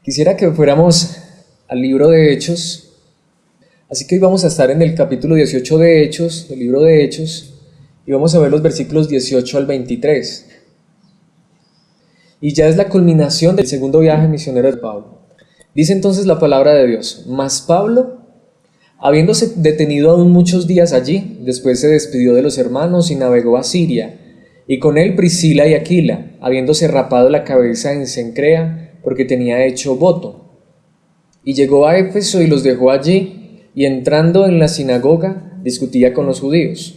Quisiera que fuéramos al libro de Hechos, así que hoy vamos a estar en el capítulo 18 de Hechos, del libro de Hechos, y vamos a ver los versículos 18 al 23. Y ya es la culminación del segundo viaje misionero de Pablo. Dice entonces la palabra de Dios: Mas Pablo, habiéndose detenido aún muchos días allí, después se despidió de los hermanos y navegó a Siria, y con él Priscila y Aquila, habiéndose rapado la cabeza en Cencrea, porque tenía hecho voto. Y llegó a Éfeso y los dejó allí, y entrando en la sinagoga discutía con los judíos,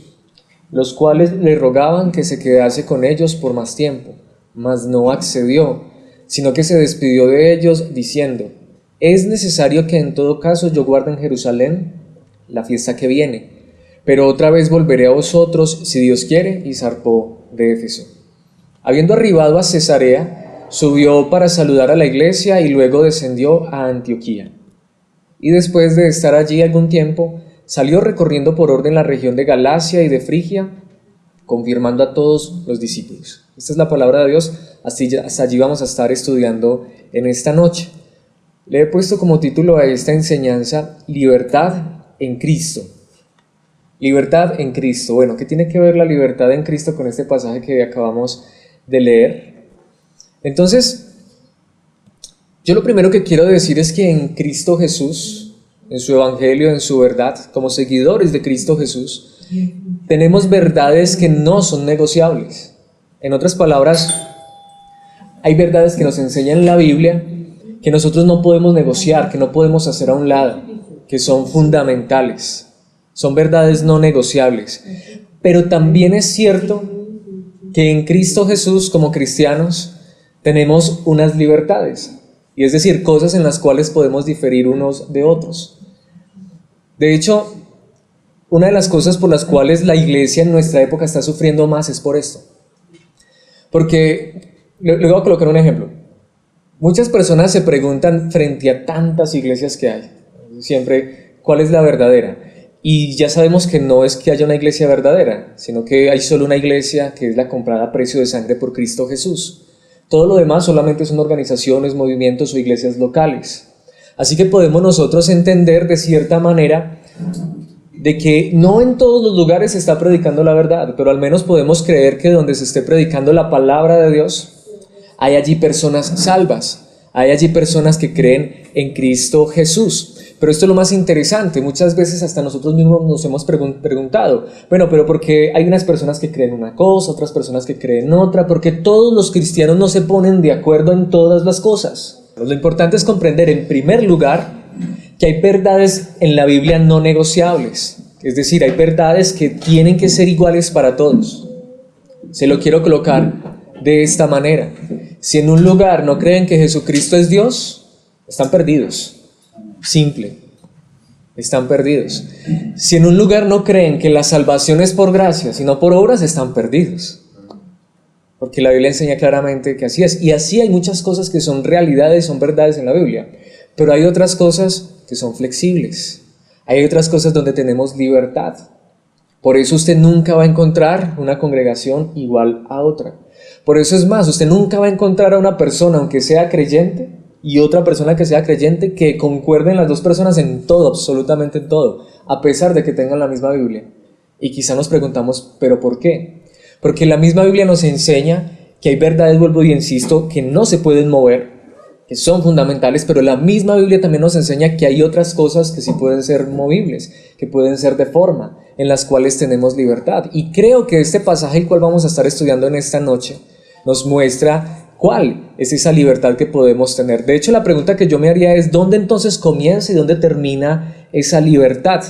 los cuales le rogaban que se quedase con ellos por más tiempo, mas no accedió, sino que se despidió de ellos diciendo: es necesario que en todo caso yo guarde en Jerusalén la fiesta que viene, pero otra vez volveré a vosotros si Dios quiere. Y zarpó de Éfeso. Habiendo arribado a Cesarea, subió para saludar a la iglesia y luego descendió a Antioquía. Y después de estar allí algún tiempo, salió recorriendo por orden la región de Galacia y de Frigia, confirmando a todos los discípulos. Esta es la palabra de Dios. Hasta allí vamos a estar estudiando en esta noche. Le he puesto como título a esta enseñanza: Libertad en Cristo. Libertad en Cristo. Bueno, ¿qué tiene que ver la libertad en Cristo con este pasaje que acabamos de leer? Entonces, yo lo primero que quiero decir es que en Cristo Jesús, en su evangelio, en su verdad, como seguidores de Cristo Jesús, tenemos verdades que no son negociables. En otras palabras, hay verdades que nos enseñan la Biblia que nosotros no podemos negociar, que no podemos hacer a un lado, que son fundamentales, son verdades no negociables. Pero también es cierto que en Cristo Jesús, como cristianos, tenemos unas libertades, y es decir, cosas en las cuales podemos diferir unos de otros. De hecho, una de las cosas por las cuales la iglesia en nuestra época está sufriendo más es por esto. Porque, le voy a colocar un ejemplo. Muchas personas se preguntan frente a tantas iglesias que hay, siempre, ¿cuál es la verdadera? Y ya sabemos que no es que haya una iglesia verdadera, sino que hay solo una iglesia que es la comprada a precio de sangre por Cristo Jesús. Todo lo demás solamente son organizaciones, movimientos o iglesias locales. Así que podemos nosotros entender de cierta manera de que no en todos los lugares se está predicando la verdad, pero al menos podemos creer que donde se esté predicando la palabra de Dios, hay allí personas salvas, hay allí personas que creen en Cristo Jesús. Pero esto es lo más interesante, muchas veces hasta nosotros mismos nos hemos preguntado, bueno, pero ¿por qué hay unas personas que creen una cosa, otras personas que creen otra? Porque todos los cristianos no se ponen de acuerdo en todas las cosas. Lo importante es comprender, en primer lugar, que hay verdades en la Biblia no negociables, es decir, hay verdades que tienen que ser iguales para todos. Se lo quiero colocar de esta manera: si en un lugar no creen que Jesucristo es Dios, están perdidos. Simple, están perdidos. Si en un lugar no creen que la salvación es por gracia, sino por obras, están perdidos. Porque la Biblia enseña claramente que así es. Y así hay muchas cosas que son realidades, son verdades en la Biblia. Pero hay otras cosas que son flexibles. Hay otras cosas donde tenemos libertad. Por eso usted nunca va a encontrar una congregación igual a otra. Por eso es más, usted nunca va a encontrar a una persona, aunque sea creyente, y otra persona que sea creyente, que concuerden las dos personas en todo, absolutamente en todo, a pesar de que tengan la misma Biblia. Y quizá nos preguntamos, ¿pero por qué? Porque la misma Biblia nos enseña que hay verdades, vuelvo y insisto, que no se pueden mover, que son fundamentales, pero la misma Biblia también nos enseña que hay otras cosas que sí pueden ser movibles, que pueden ser de forma, en las cuales tenemos libertad. Y creo que este pasaje, el cual vamos a estar estudiando en esta noche, nos muestra ¿cuál es esa libertad que podemos tener? De hecho, la pregunta que yo me haría es: ¿dónde entonces comienza y dónde termina esa libertad?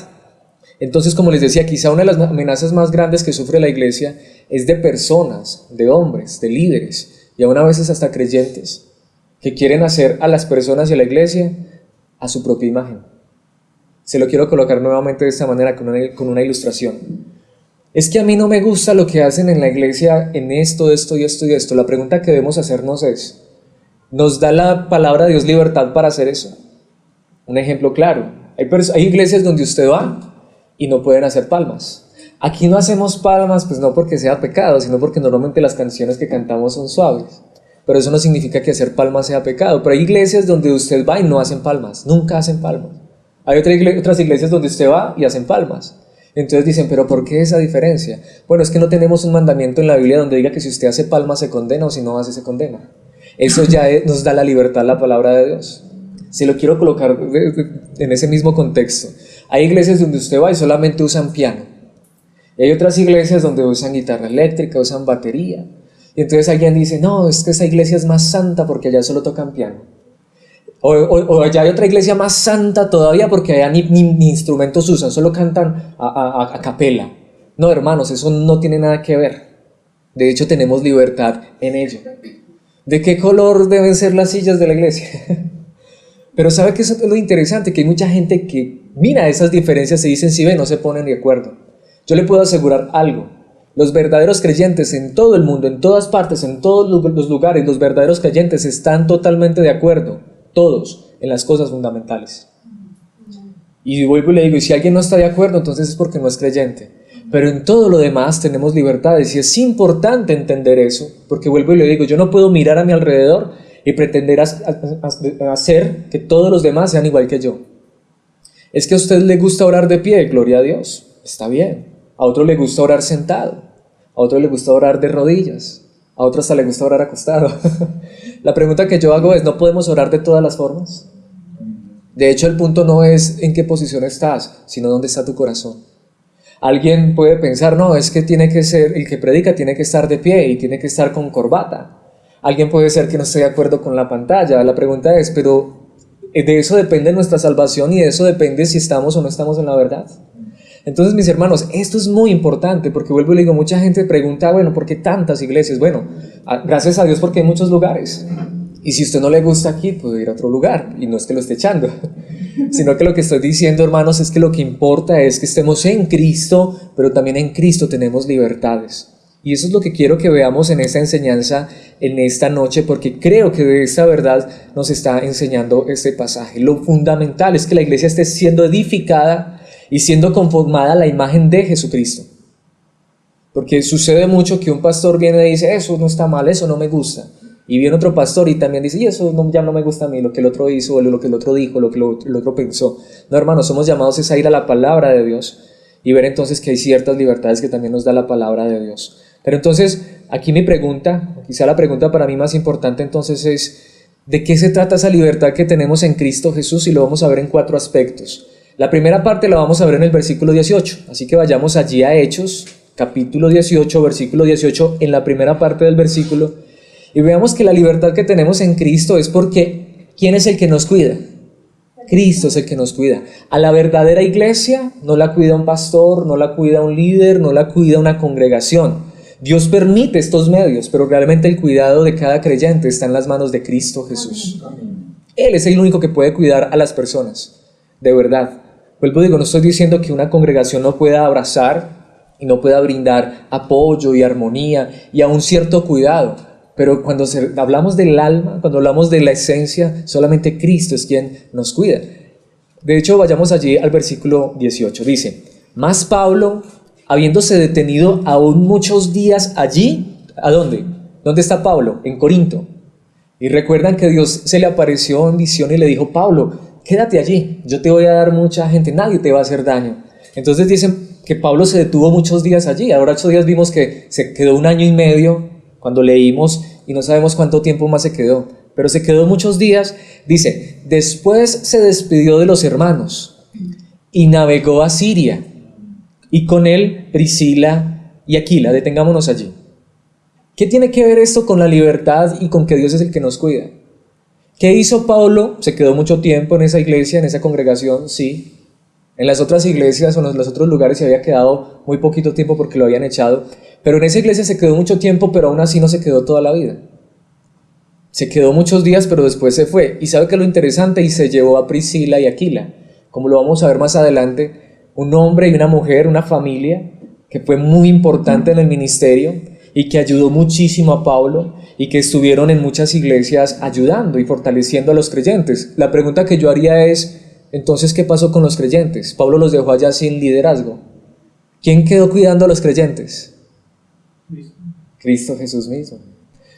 Entonces, como les decía, quizá una de las amenazas más grandes que sufre la iglesia es de personas, de hombres, de líderes, y aún a veces hasta creyentes, que quieren hacer a las personas y a la iglesia a su propia imagen. Se lo quiero colocar nuevamente de esta manera, con una ilustración. Es que a mí no me gusta lo que hacen en la iglesia en esto, esto y esto y esto. La pregunta que debemos hacernos es: ¿nos da la palabra de Dios libertad para hacer eso? Un ejemplo claro: hay iglesias donde usted va y no pueden hacer palmas. Aquí no hacemos palmas, pues no porque sea pecado, sino porque normalmente las canciones que cantamos son suaves. pero eso no significa que hacer palmas sea pecado. Pero hay iglesias donde usted va y no hacen palmas, nunca hacen palmas. Hay otras iglesias donde usted va y hacen palmas. Entonces dicen, ¿pero por qué esa diferencia? Bueno, es que no tenemos un mandamiento en la Biblia donde diga que si usted hace palmas se condena o si no hace se condena. Eso ya nos da la libertad, la palabra de Dios. Si lo quiero colocar en ese mismo contexto, hay iglesias donde usted va y solamente usan piano. Y hay otras iglesias donde usan guitarra eléctrica, usan batería. Y entonces alguien dice, no, es que esa iglesia es más santa porque allá solo tocan piano. O allá hay otra iglesia más santa todavía porque allá ni instrumentos usan, solo cantan a capela. No, hermanos, eso no tiene nada que ver. De hecho, tenemos libertad en ello. ¿De qué color deben ser las sillas de la iglesia? Pero ¿sabe qué es lo interesante? Que hay mucha gente que mira esas diferencias y dicen, si ven, no se ponen de acuerdo. Yo le puedo asegurar algo. Los verdaderos creyentes en todo el mundo, en todas partes, en todos los lugares, los verdaderos creyentes están totalmente de acuerdo, todos, en las cosas fundamentales. Y vuelvo y le digo, y si alguien no está de acuerdo, entonces es porque no es creyente. Pero en todo lo demás tenemos libertades y es importante entender eso, porque vuelvo y le digo, yo no puedo mirar a mi alrededor y pretender hacer que todos los demás sean igual que yo. Es que a usted le gusta orar de pie, gloria a Dios, está bien. A otro le gusta orar sentado, a otro le gusta orar de rodillas, a otro hasta le gusta orar acostado. La pregunta que yo hago es, ¿no podemos orar de todas las formas? De hecho, el punto no es en qué posición estás, sino dónde está tu corazón. Alguien puede pensar, no, es que tiene que ser, el que predica tiene que estar de pie y tiene que estar con corbata. Alguien puede ser que no esté de acuerdo con la pantalla. La pregunta es, pero de eso depende nuestra salvación y de eso depende si estamos o no estamos en la verdad. Entonces, mis hermanos, esto es muy importante porque vuelvo y le digo, mucha gente pregunta, bueno, ¿por qué tantas iglesias? Bueno, gracias a Dios porque hay muchos lugares. Y si a usted no le gusta aquí, puede ir a otro lugar. Y no es que lo esté echando, sino que lo que estoy diciendo, hermanos, es que lo que importa es que estemos en Cristo, pero también en Cristo tenemos libertades. Y eso es lo que quiero que veamos en esta enseñanza, en esta noche, porque creo que de esta verdad nos está enseñando este pasaje. Lo fundamental es que la iglesia esté siendo edificada y siendo conformada a la imagen de Jesucristo. Porque sucede mucho que un pastor viene y dice, eso no está mal, eso no me gusta. Y viene otro pastor y también dice, y eso no, ya no me gusta a mí, lo que el otro hizo, lo que el otro dijo, lo que el otro pensó. No, hermanos, somos llamados es a ir a la palabra de Dios y ver entonces que hay ciertas libertades que también nos da la palabra de Dios. Pero entonces, aquí mi pregunta, quizá la pregunta para mí más importante entonces es, ¿de qué se trata esa libertad que tenemos en Cristo Jesús? Y lo vamos a ver en 4 aspectos. La primera parte la vamos a ver en el versículo 18, así que vayamos allí a Hechos, capítulo 18, versículo 18, en la primera parte del versículo, y veamos que la libertad que tenemos en Cristo es porque, ¿quién es el que nos cuida? Cristo es el que nos cuida. A la verdadera iglesia no la cuida un pastor, no la cuida un líder, no la cuida una congregación. Dios permite estos medios, pero realmente el cuidado de cada creyente está en las manos de Cristo Jesús. Él es el único que puede cuidar a las personas, de verdad. Vuelvo y digo, no estoy diciendo que una congregación no pueda abrazar y no pueda brindar apoyo y armonía y aún cierto cuidado, pero cuando hablamos del alma, cuando hablamos de la esencia, solamente Cristo es quien nos cuida. De hecho, vayamos allí al versículo 18, dice, mas Pablo, habiéndose detenido aún muchos días allí, ¿a dónde? ¿Dónde está Pablo? En Corinto. Y recuerdan que Dios se le apareció en visión y le dijo, Pablo, quédate allí, yo te voy a dar mucha gente, nadie te va a hacer daño. Entonces dicen que Pablo se detuvo muchos días allí. Ahora 8 días vimos que se quedó 1 año y medio cuando leímos y no sabemos cuánto tiempo más se quedó, pero se quedó muchos días. Dice, después se despidió de los hermanos y navegó a Siria. Y con él Priscila y Aquila, detengámonos allí. ¿Qué tiene que ver esto con la libertad y con que Dios es el que nos cuida? ¿Qué hizo Pablo? Se quedó mucho tiempo en esa iglesia, en esa congregación, sí. En las otras iglesias o en los otros lugares se había quedado muy poquito tiempo porque lo habían echado. Pero en esa iglesia se quedó mucho tiempo, pero aún así no se quedó toda la vida. Se quedó muchos días, pero después se fue. ¿Y sabe qué es lo interesante? Y se llevó a Priscila y Aquila. Como lo vamos a ver más adelante, un hombre y una mujer, una familia que fue muy importante en el ministerio y que ayudó muchísimo a Pablo y que estuvieron en muchas iglesias ayudando y fortaleciendo a los creyentes. La pregunta que yo haría es, entonces, ¿qué pasó con los creyentes? Pablo los dejó allá sin liderazgo. ¿Quién quedó cuidando a los creyentes? Cristo Jesús mismo.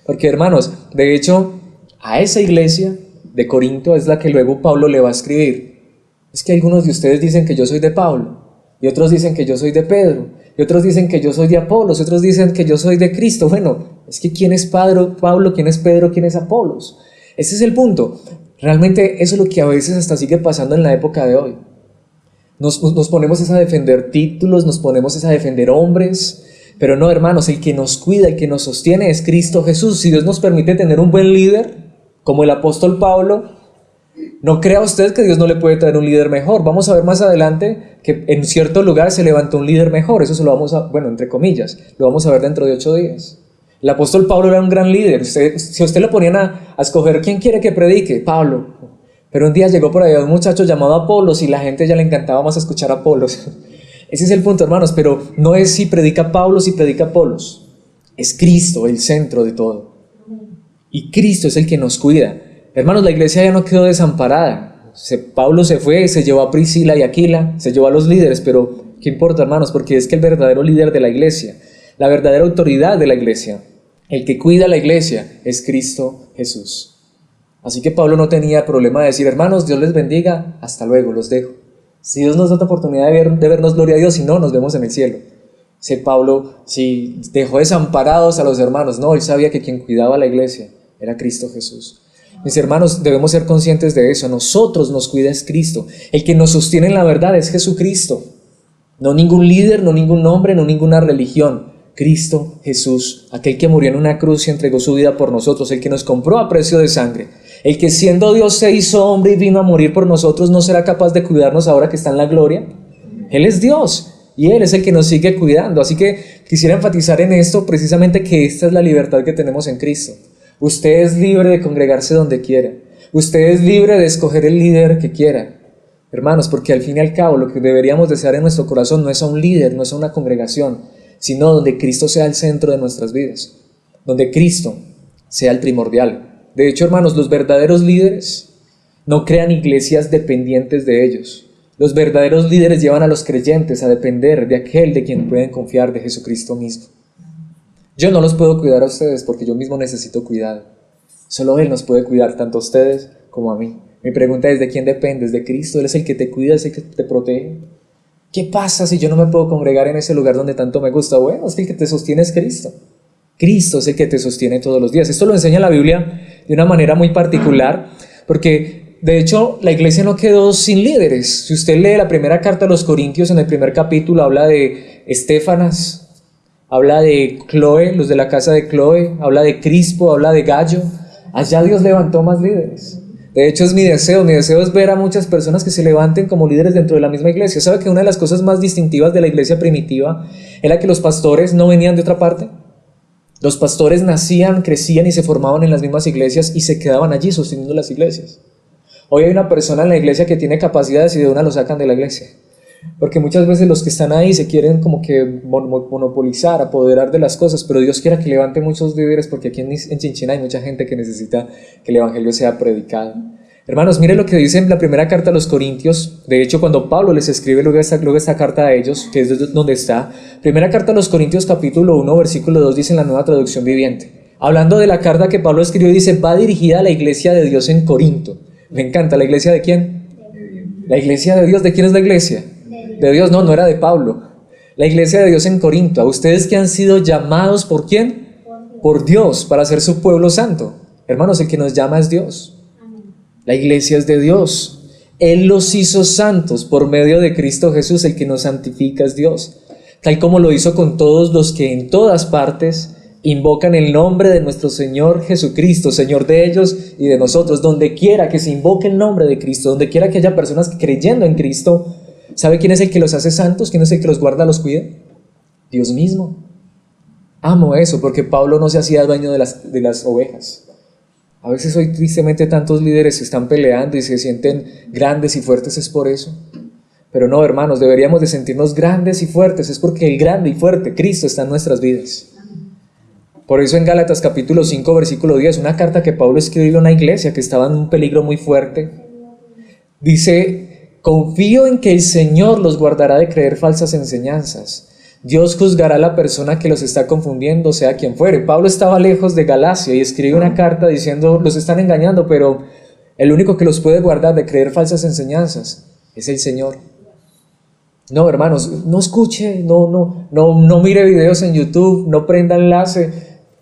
Porque hermanos, de hecho, a esa iglesia de Corinto es la que luego Pablo le va a escribir. Es que algunos de ustedes dicen que yo soy de Pablo, y otros dicen que yo soy de Pedro, y otros dicen que yo soy de Apolos, y otros dicen que yo soy de Cristo. Bueno, es que ¿quién es Pablo? ¿Quién es Pedro? ¿Quién es Apolos? Ese es el punto. Realmente eso es lo que a veces hasta sigue pasando en la época de hoy. Nos ponemos a defender títulos, nos ponemos a defender hombres, pero no, hermanos, el que nos cuida, el que nos sostiene es Cristo Jesús. Si Dios nos permite tener un buen líder, como el apóstol Pablo, no crea usted que Dios no le puede traer un líder mejor. Vamos a ver más adelante que en cierto lugar se levantó un líder mejor. Eso se lo vamos a, bueno, entre comillas, lo vamos a ver dentro de 8 días. El apóstol Pablo era un gran líder. Si a usted lo ponían a escoger quién quiere que predique, Pablo. Pero un día llegó por allá un muchacho llamado Apolos y la gente ya le encantaba más escuchar a Apolos. Ese es el punto, hermanos, pero no es si predica Pablo, si predica Apolos. Es Cristo el centro de todo. Y Cristo es el que nos cuida. Hermanos, la iglesia ya no quedó desamparada. Pablo se fue, se llevó a Priscila y Aquila, se llevó a los líderes, pero ¿qué importa, hermanos? Porque es que el verdadero líder de la iglesia, la verdadera autoridad de la iglesia, el que cuida la iglesia, es Cristo Jesús. Así que Pablo no tenía problema de decir, hermanos, Dios les bendiga, hasta luego, los dejo. Si Dios nos da la oportunidad de vernos, gloria a Dios, si no, nos vemos en el cielo. Pablo, si dejó desamparados a los hermanos, no, él sabía que quien cuidaba la iglesia era Cristo Jesús. Mis hermanos, debemos ser conscientes de eso. A nosotros nos cuida es Cristo. El que nos sostiene en la verdad es Jesucristo. No ningún líder, no ningún hombre, no ninguna religión. Cristo Jesús, aquel que murió en una cruz y entregó su vida por nosotros, el que nos compró a precio de sangre, el que siendo Dios se hizo hombre y vino a morir por nosotros, ¿no será capaz de cuidarnos ahora que está en la gloria? Él es Dios y Él es el que nos sigue cuidando. Así que quisiera enfatizar en esto precisamente que esta es la libertad que tenemos en Cristo. Usted es libre de congregarse donde quiera. Usted es libre de escoger el líder que quiera. Hermanos, porque al fin y al cabo lo que deberíamos desear en nuestro corazón no es a un líder, no es a una congregación, sino donde Cristo sea el centro de nuestras vidas, donde Cristo sea el primordial. De hecho, hermanos, los verdaderos líderes no crean iglesias dependientes de ellos. Los verdaderos líderes llevan a los creyentes a depender de aquel de quien pueden confiar, de Jesucristo mismo. Yo no los puedo cuidar a ustedes porque yo mismo necesito cuidado. Solo Él nos puede cuidar tanto a ustedes como a mí. Mi pregunta es, ¿de quién dependes? ¿De Cristo? Él es el que te cuida, es el que te protege. ¿Qué pasa si yo no me puedo congregar en ese lugar donde tanto me gusta? Bueno, es que el que te sostiene es Cristo. Cristo es el que te sostiene todos los días. Esto lo enseña la Biblia de una manera muy particular, porque de hecho la iglesia no quedó sin líderes. Si usted lee la primera carta a los Corintios, en el primer capítulo habla de Estefanas, habla de Cloé, los de la casa de Cloé, habla de Crispo, habla de Gallo. Allá Dios levantó más líderes. De hecho es mi deseo es ver a muchas personas que se levanten como líderes dentro de la misma iglesia. ¿Sabe que una de las cosas más distintivas de la iglesia primitiva era que los pastores no venían de otra parte? Los pastores nacían, crecían y se formaban en las mismas iglesias y se quedaban allí sosteniendo las iglesias. Hoy hay una persona en la iglesia que tiene capacidades y de una lo sacan de la iglesia. Porque muchas veces los que están ahí se quieren como que monopolizar, apoderar de las cosas, pero Dios quiera que levante muchos líderes, porque aquí en Chinchina hay mucha gente que necesita que el evangelio sea predicado. Hermanos, mire lo que dice en la primera carta a los Corintios. De hecho, cuando Pablo les escribe luego esta carta a ellos, que es donde está, primera carta a los Corintios capítulo 1, versículo 2, dice en la Nueva Traducción Viviente. Hablando de la carta que Pablo escribió, dice, va dirigida a la iglesia de Dios en Corinto. Me encanta, ¿la iglesia de quién? La iglesia de Dios. ¿De quién es la iglesia? De Dios. No era de Pablo. La iglesia de Dios en Corinto. A ustedes que han sido llamados, ¿por quién? Por Dios, para ser su pueblo santo. Hermanos, el que nos llama es Dios. La iglesia es de Dios. Él los hizo santos por medio de Cristo Jesús. El que nos santifica es Dios, tal como lo hizo con todos los que en todas partes invocan el nombre de nuestro Señor Jesucristo, Señor de ellos y de nosotros. Donde quiera que se invoque el nombre de Cristo, donde quiera que haya personas creyendo en Cristo, ¿sabe quién es el que los hace santos? ¿Quién es el que los guarda, los cuida? Dios mismo. Amo eso, porque Pablo no se hacía dueño de las ovejas. A veces hoy tristemente tantos líderes se están peleando y se sienten grandes y fuertes, es por eso. Pero no, hermanos, deberíamos de sentirnos grandes y fuertes, es porque el grande y fuerte, Cristo, está en nuestras vidas. Por eso en Gálatas capítulo 5, versículo 10, una carta que Pablo escribió a una iglesia que estaba en un peligro muy fuerte, dice, confío en que el Señor los guardará de creer falsas enseñanzas, Dios juzgará a la persona que los está confundiendo, sea quien fuere. Pablo estaba lejos de Galacia y escribe una carta diciendo, los están engañando, pero el único que los puede guardar de creer falsas enseñanzas es el Señor. No, hermanos, no escuche, no mire videos en YouTube, no prenda enlace.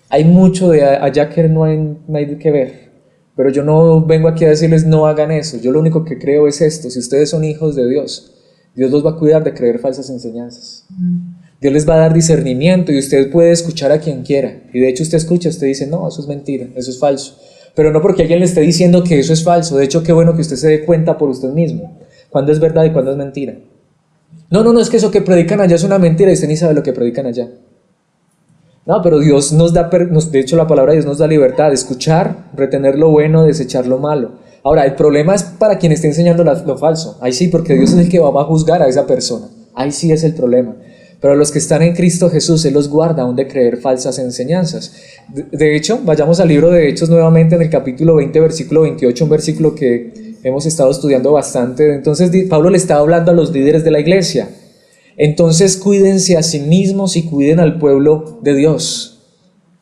Hay mucho de allá que no hay que ver. Pero yo no vengo aquí a decirles no hagan eso. Yo lo único que creo es esto: si ustedes son hijos de Dios, Dios los va a cuidar de creer falsas enseñanzas. Dios les va a dar discernimiento y usted puede escuchar a quien quiera. Y de hecho usted escucha, usted dice, no, eso es mentira, eso es falso. Pero no porque alguien le esté diciendo que eso es falso. De hecho, qué bueno que usted se dé cuenta por usted mismo cuándo es verdad y cuándo es mentira. No, es que eso que predican allá es una mentira y usted ni sabe lo que predican allá. No, pero Dios nos da, de hecho la palabra de Dios nos da libertad de escuchar, retener lo bueno, desechar lo malo. Ahora, el problema es para quien esté enseñando lo falso. Ahí sí, porque Dios es el que va a juzgar a esa persona. Ahí sí es el problema. Pero los que están en Cristo Jesús, Él los guarda aún de creer falsas enseñanzas. De hecho, vayamos al libro de Hechos nuevamente en el capítulo 20, versículo 28, un versículo que hemos estado estudiando bastante. Entonces Pablo le estaba hablando a los líderes de la iglesia. Entonces cuídense a sí mismos y cuiden al pueblo de Dios.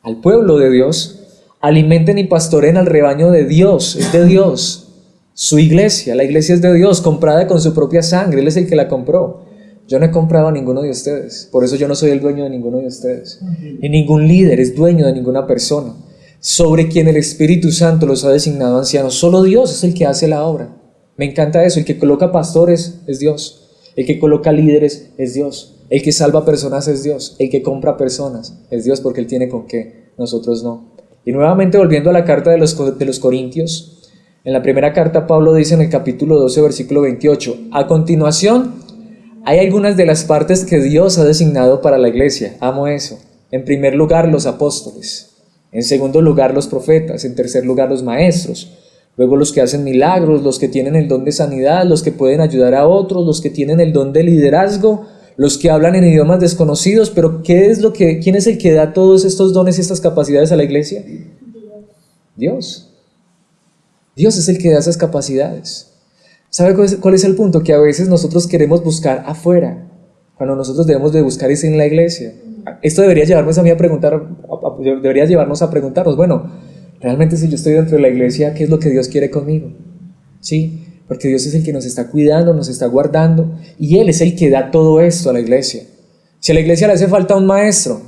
Al pueblo de Dios. Alimenten y pastoren al rebaño de Dios. Es de Dios. Su iglesia, la iglesia es de Dios, comprada con su propia sangre. Él es el que la compró. Yo no he comprado a ninguno de ustedes. Por eso yo no soy el dueño de ninguno de ustedes. Y ningún líder es dueño de ninguna persona sobre quien el Espíritu Santo los ha designado ancianos. Solo Dios es el que hace la obra. Me encanta eso. El que coloca pastores es Dios. El que coloca líderes es Dios. El que salva personas es Dios. El que compra personas es Dios, porque Él tiene con qué, nosotros no. Y nuevamente volviendo a la carta de los Corintios, en la primera carta Pablo dice en el capítulo 12, versículo 28, a continuación hay algunas de las partes que Dios ha designado para la iglesia. Amo eso. En primer lugar, los apóstoles. En segundo lugar, los profetas. En tercer lugar, los maestros. Luego los que hacen milagros, los que tienen el don de sanidad, los que pueden ayudar a otros, los que tienen el don de liderazgo, los que hablan en idiomas desconocidos. Pero ¿quién es el que da todos estos dones y estas capacidades a la iglesia? Dios. Dios es el que da esas capacidades. ¿Sabe cuál es el punto? Que a veces nosotros queremos buscar afuera, cuando nosotros debemos de buscar es en la iglesia. Esto debería llevarnos a mí a preguntar, debería llevarnos a preguntarnos, bueno, realmente si yo estoy dentro de la iglesia, ¿qué es lo que Dios quiere conmigo? Sí, porque Dios es el que nos está cuidando, nos está guardando, y Él es el que da todo esto a la iglesia. Si a la iglesia le hace falta un maestro,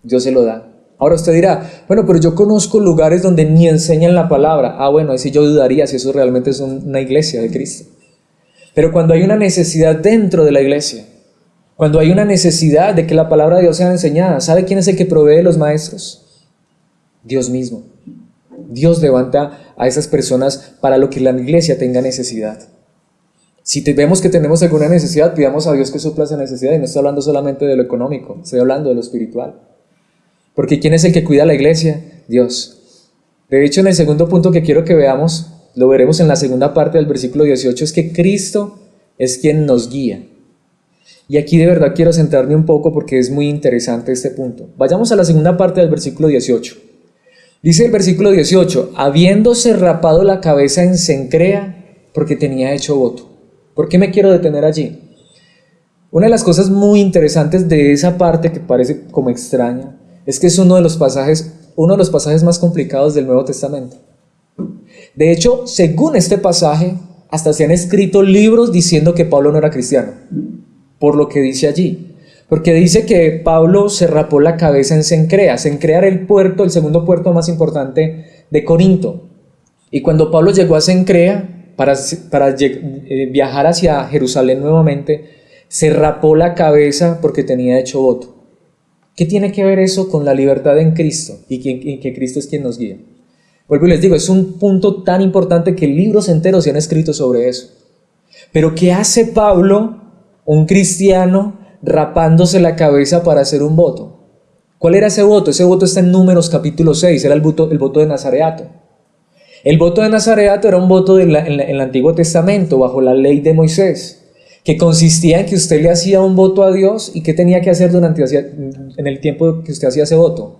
Dios se lo da. Ahora usted dirá, bueno, pero yo conozco lugares donde ni enseñan la palabra. Bueno, ahí sí yo dudaría si eso realmente es una iglesia de Cristo. Pero cuando hay una necesidad dentro de la iglesia, cuando hay una necesidad de que la palabra de Dios sea enseñada, ¿sabe quién es el que provee los maestros? Dios mismo. Dios levanta a esas personas para lo que la iglesia tenga necesidad. Si vemos que tenemos alguna necesidad, pidamos a Dios que supla esa necesidad. Y no estoy hablando solamente de lo económico, estoy hablando de lo espiritual. Porque ¿quién es el que cuida a la iglesia? Dios. De hecho, en el segundo punto que quiero que veamos, lo veremos en la segunda parte del versículo 18, es que Cristo es quien nos guía. Y aquí de verdad quiero centrarme un poco porque es muy interesante este punto. Vayamos a la segunda parte del versículo 18. Dice el versículo 18, habiéndose rapado la cabeza en Cencrea porque tenía hecho voto. ¿Por qué me quiero detener allí? Una de las cosas muy interesantes de esa parte que parece como extraña es que es uno de los pasajes más complicados del Nuevo Testamento. De hecho, según este pasaje, hasta se han escrito libros diciendo que Pablo no era cristiano, por lo que dice allí. Porque dice que Pablo se rapó la cabeza en Cencrea. Cencrea era el segundo puerto más importante de Corinto. Y cuando Pablo llegó a Cencrea para viajar hacia Jerusalén nuevamente, se rapó la cabeza porque tenía hecho voto. ¿Qué tiene que ver eso con la libertad en Cristo y que Cristo es quien nos guía? Vuelvo y les digo, es un punto tan importante que libros enteros se han escrito sobre eso. Pero ¿qué hace Pablo, un cristiano, rapándose la cabeza para hacer un voto? ¿Cuál era ese voto? Ese voto está en Números capítulo 6, era el voto de Nazareato. El voto de Nazareato era un voto en el Antiguo Testamento, bajo la ley de Moisés, que consistía en que usted le hacía un voto a Dios y ¿qué tenía que hacer en el tiempo que usted hacía ese voto?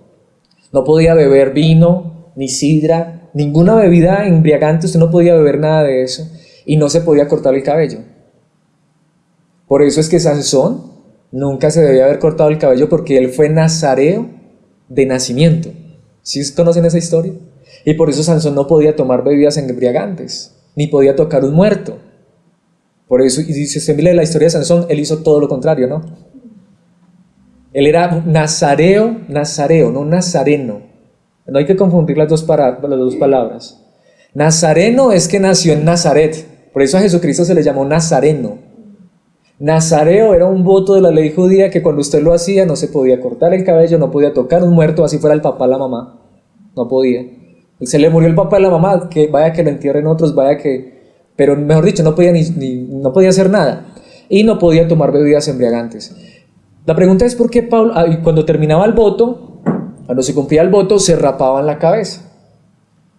No podía beber vino, ni sidra, ninguna bebida embriagante, usted no podía beber nada de eso y no se podía cortar el cabello. Por eso es que Sansón Nunca se debía haber cortado el cabello porque él fue nazareo de nacimiento. ¿Sí conocen esa historia? Y por eso Sansón no podía tomar bebidas embriagantes, ni podía tocar un muerto. Por eso, y si usted mira la historia de Sansón, él hizo todo lo contrario, ¿no? Él era nazareo, no nazareno. No hay que confundir las dos palabras. Nazareno es que nació en Nazaret. Por eso a Jesucristo se le llamó nazareno. Nazareo era un voto de la ley judía que cuando usted lo hacía no se podía cortar el cabello, no podía tocar un muerto, así fuera el papá o la mamá. No podía. Se le murió el papá y la mamá, que vaya que lo entierren otros, vaya que... Pero mejor dicho, no podía, no podía hacer nada. Y no podía tomar bebidas embriagantes. La pregunta es por qué Pablo, cuando terminaba el voto, cuando se cumplía el voto, se rapaban la cabeza.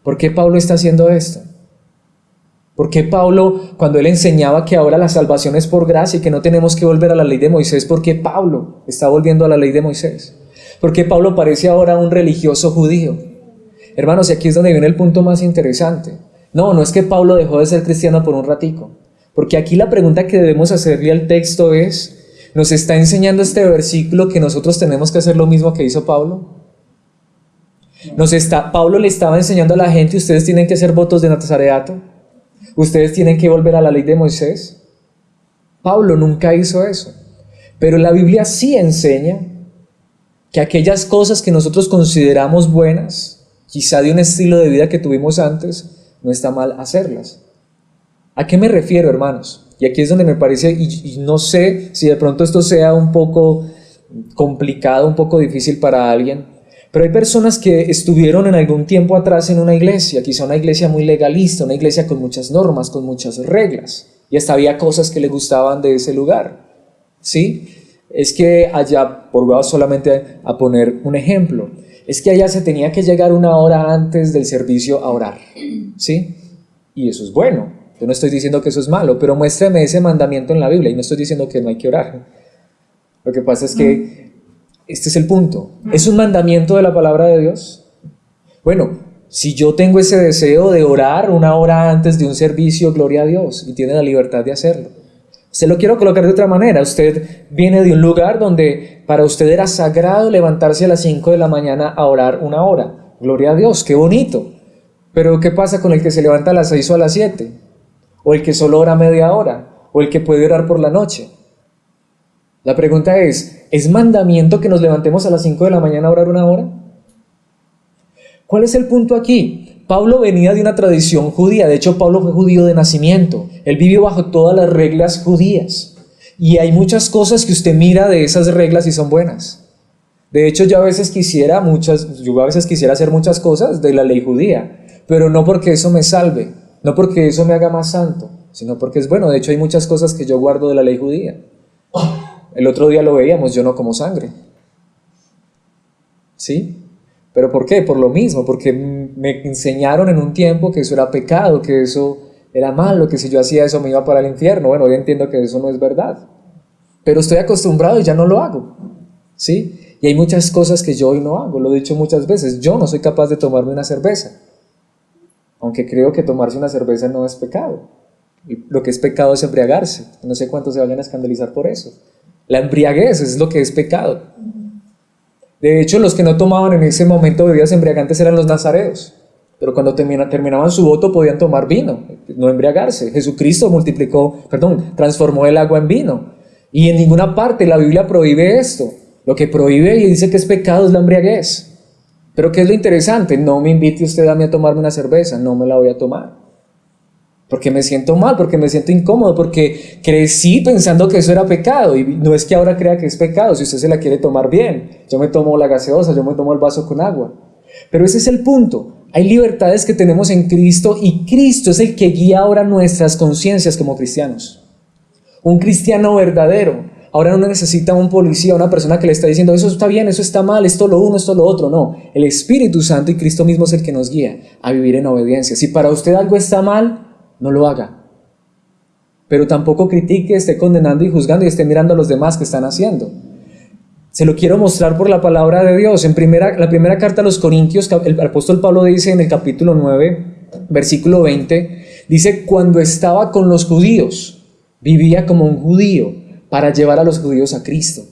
¿Por qué Pablo está haciendo esto? ¿Por qué Pablo, cuando él enseñaba que ahora la salvación es por gracia y que no tenemos que volver a la ley de Moisés, por qué Pablo está volviendo a la ley de Moisés? ¿Por qué Pablo parece ahora un religioso judío? Hermanos, y aquí es donde viene el punto más interesante. No es que Pablo dejó de ser cristiano por un ratico. Porque aquí la pregunta que debemos hacerle al texto es, ¿nos está enseñando este versículo que nosotros tenemos que hacer lo mismo que hizo Pablo? Pablo le estaba enseñando a la gente, ustedes tienen que hacer votos de nazareato, ustedes tienen que volver a la ley de Moisés. Pablo nunca hizo eso. Pero la Biblia sí enseña que aquellas cosas que nosotros consideramos buenas, quizá de un estilo de vida que tuvimos antes, no está mal hacerlas. ¿A qué me refiero, hermanos? Y aquí es donde me parece, y no sé si de pronto esto sea un poco complicado, un poco difícil para alguien, pero hay personas que estuvieron en algún tiempo atrás en una iglesia, quizá una iglesia muy legalista, una iglesia con muchas normas, con muchas reglas, y hasta había cosas que le gustaban de ese lugar, ¿sí? Es que allá, voy solamente a poner un ejemplo, es que allá se tenía que llegar una hora antes del servicio a orar, ¿sí? Y eso es bueno, yo no estoy diciendo que eso es malo, pero muéstrame ese mandamiento en la Biblia, y no estoy diciendo que no hay que orar. Lo que pasa es que este es el punto, ¿es un mandamiento de la palabra de Dios? Bueno, si yo tengo ese deseo de orar una hora antes de un servicio, gloria a Dios, y tiene la libertad de hacerlo. Se lo quiero colocar de otra manera, usted viene de un lugar donde para usted era sagrado levantarse a las 5 de la mañana a orar una hora, gloria a Dios, qué bonito, pero ¿qué pasa con el que se levanta a las 6 o a las 7? O el que solo ora media hora, o el que puede orar por la noche. La pregunta ¿es mandamiento que nos levantemos a las 5 de la mañana a orar una hora? ¿Cuál es el punto aquí? Pablo venía de una tradición judía, de hecho Pablo fue judío de nacimiento, él vivió bajo todas las reglas judías, y hay muchas cosas que usted mira de esas reglas y son buenas. De hecho yo a veces quisiera hacer muchas cosas de la ley judía, pero no porque eso me salve, no porque eso me haga más santo, sino porque es bueno. De hecho hay muchas cosas que yo guardo de la ley judía. El otro día lo veíamos, yo no como sangre. ¿Sí? ¿Pero por qué? Por lo mismo, porque me enseñaron en un tiempo que eso era pecado, que eso era malo, que si yo hacía eso me iba para el infierno. Bueno, hoy entiendo que eso no es verdad. Pero estoy acostumbrado y ya no lo hago. ¿Sí? Y hay muchas cosas que yo hoy no hago, lo he dicho muchas veces. Yo no soy capaz de tomarme una cerveza. Aunque creo que tomarse una cerveza no es pecado. Y lo que es pecado es embriagarse. No sé cuántos se vayan a escandalizar por eso. La embriaguez es lo que es pecado. De hecho, los que no tomaban en ese momento bebidas embriagantes eran los nazareos. Pero cuando terminaban su voto podían tomar vino, no embriagarse. Jesucristo transformó el agua en vino. Y en ninguna parte la Biblia prohíbe esto. Lo que prohíbe y dice que es pecado es la embriaguez. Pero ¿qué es lo interesante? No me invite usted a mí a tomarme una cerveza, no me la voy a tomar. Porque me siento mal, porque me siento incómodo, porque crecí pensando que eso era pecado. Y no es que ahora crea que es pecado, si usted se la quiere tomar bien. Yo me tomo la gaseosa, yo me tomo el vaso con agua. Pero ese es el punto. Hay libertades que tenemos en Cristo y Cristo es el que guía ahora nuestras conciencias como cristianos. Un cristiano verdadero ahora no necesita un policía, una persona que le está diciendo eso está bien, eso está mal, esto lo uno, esto lo otro. No, el Espíritu Santo y Cristo mismo es el que nos guía a vivir en obediencia. Si para usted algo está mal, no lo haga. Pero tampoco critique, esté condenando y juzgando y esté mirando a los demás que están haciendo. Se lo quiero mostrar por la palabra de Dios. La primera carta a los Corintios, el apóstol Pablo dice en el capítulo 9, versículo 20, dice: cuando estaba con los judíos, vivía como un judío, para llevar a los judíos a Cristo.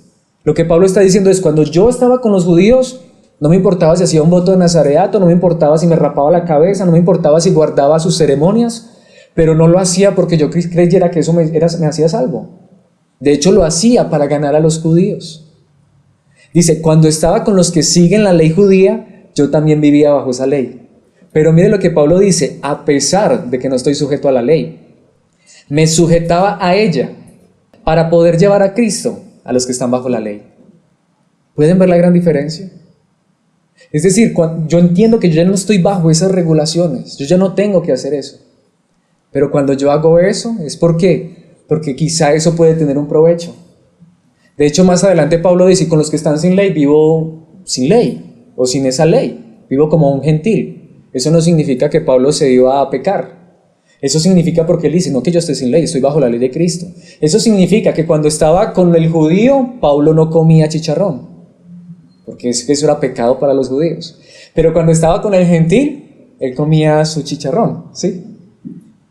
Lo que Pablo está diciendo es, cuando yo estaba con los judíos, no me importaba si hacía un voto de nazareato, no me importaba si me rapaba la cabeza, no me importaba si guardaba sus ceremonias, pero no lo hacía porque yo creyera que eso me hacía salvo. De hecho, lo hacía para ganar a los judíos. Dice, cuando estaba con los que siguen la ley judía, yo también vivía bajo esa ley. Pero mire lo que Pablo dice, a pesar de que no estoy sujeto a la ley, me sujetaba a ella para poder llevar a Cristo a los que están bajo la ley. ¿Pueden ver la gran diferencia? Es decir, yo entiendo que yo ya no estoy bajo esas regulaciones, yo ya no tengo que hacer eso. Pero cuando yo hago eso, ¿es por qué? Porque quizá eso puede tener un provecho. De hecho, más adelante Pablo dice, con los que están sin ley, vivo sin ley, o sin esa ley, vivo como un gentil. Eso no significa que Pablo se iba a pecar. Eso significa porque él dice, no que yo esté sin ley, estoy bajo la ley de Cristo. Eso significa que cuando estaba con el judío, Pablo no comía chicharrón, porque eso era pecado para los judíos. Pero cuando estaba con el gentil, él comía su chicharrón, ¿sí?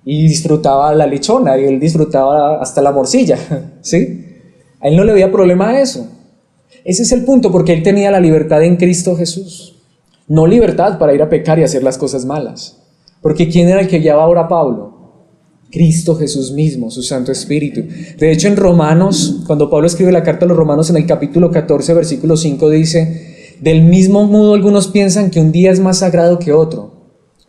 Y disfrutaba la lechona, y él disfrutaba hasta la morcilla, ¿sí? A él no le había problema a eso. Ese es el punto, porque él tenía la libertad en Cristo Jesús. No libertad para ir a pecar y hacer las cosas malas. Porque ¿quién era el que guiaba ahora a Pablo? Cristo Jesús mismo, su Santo Espíritu. De hecho, en Romanos, cuando Pablo escribe la carta a los Romanos en el capítulo 14, versículo 5, dice, del mismo modo algunos piensan que un día es más sagrado que otro,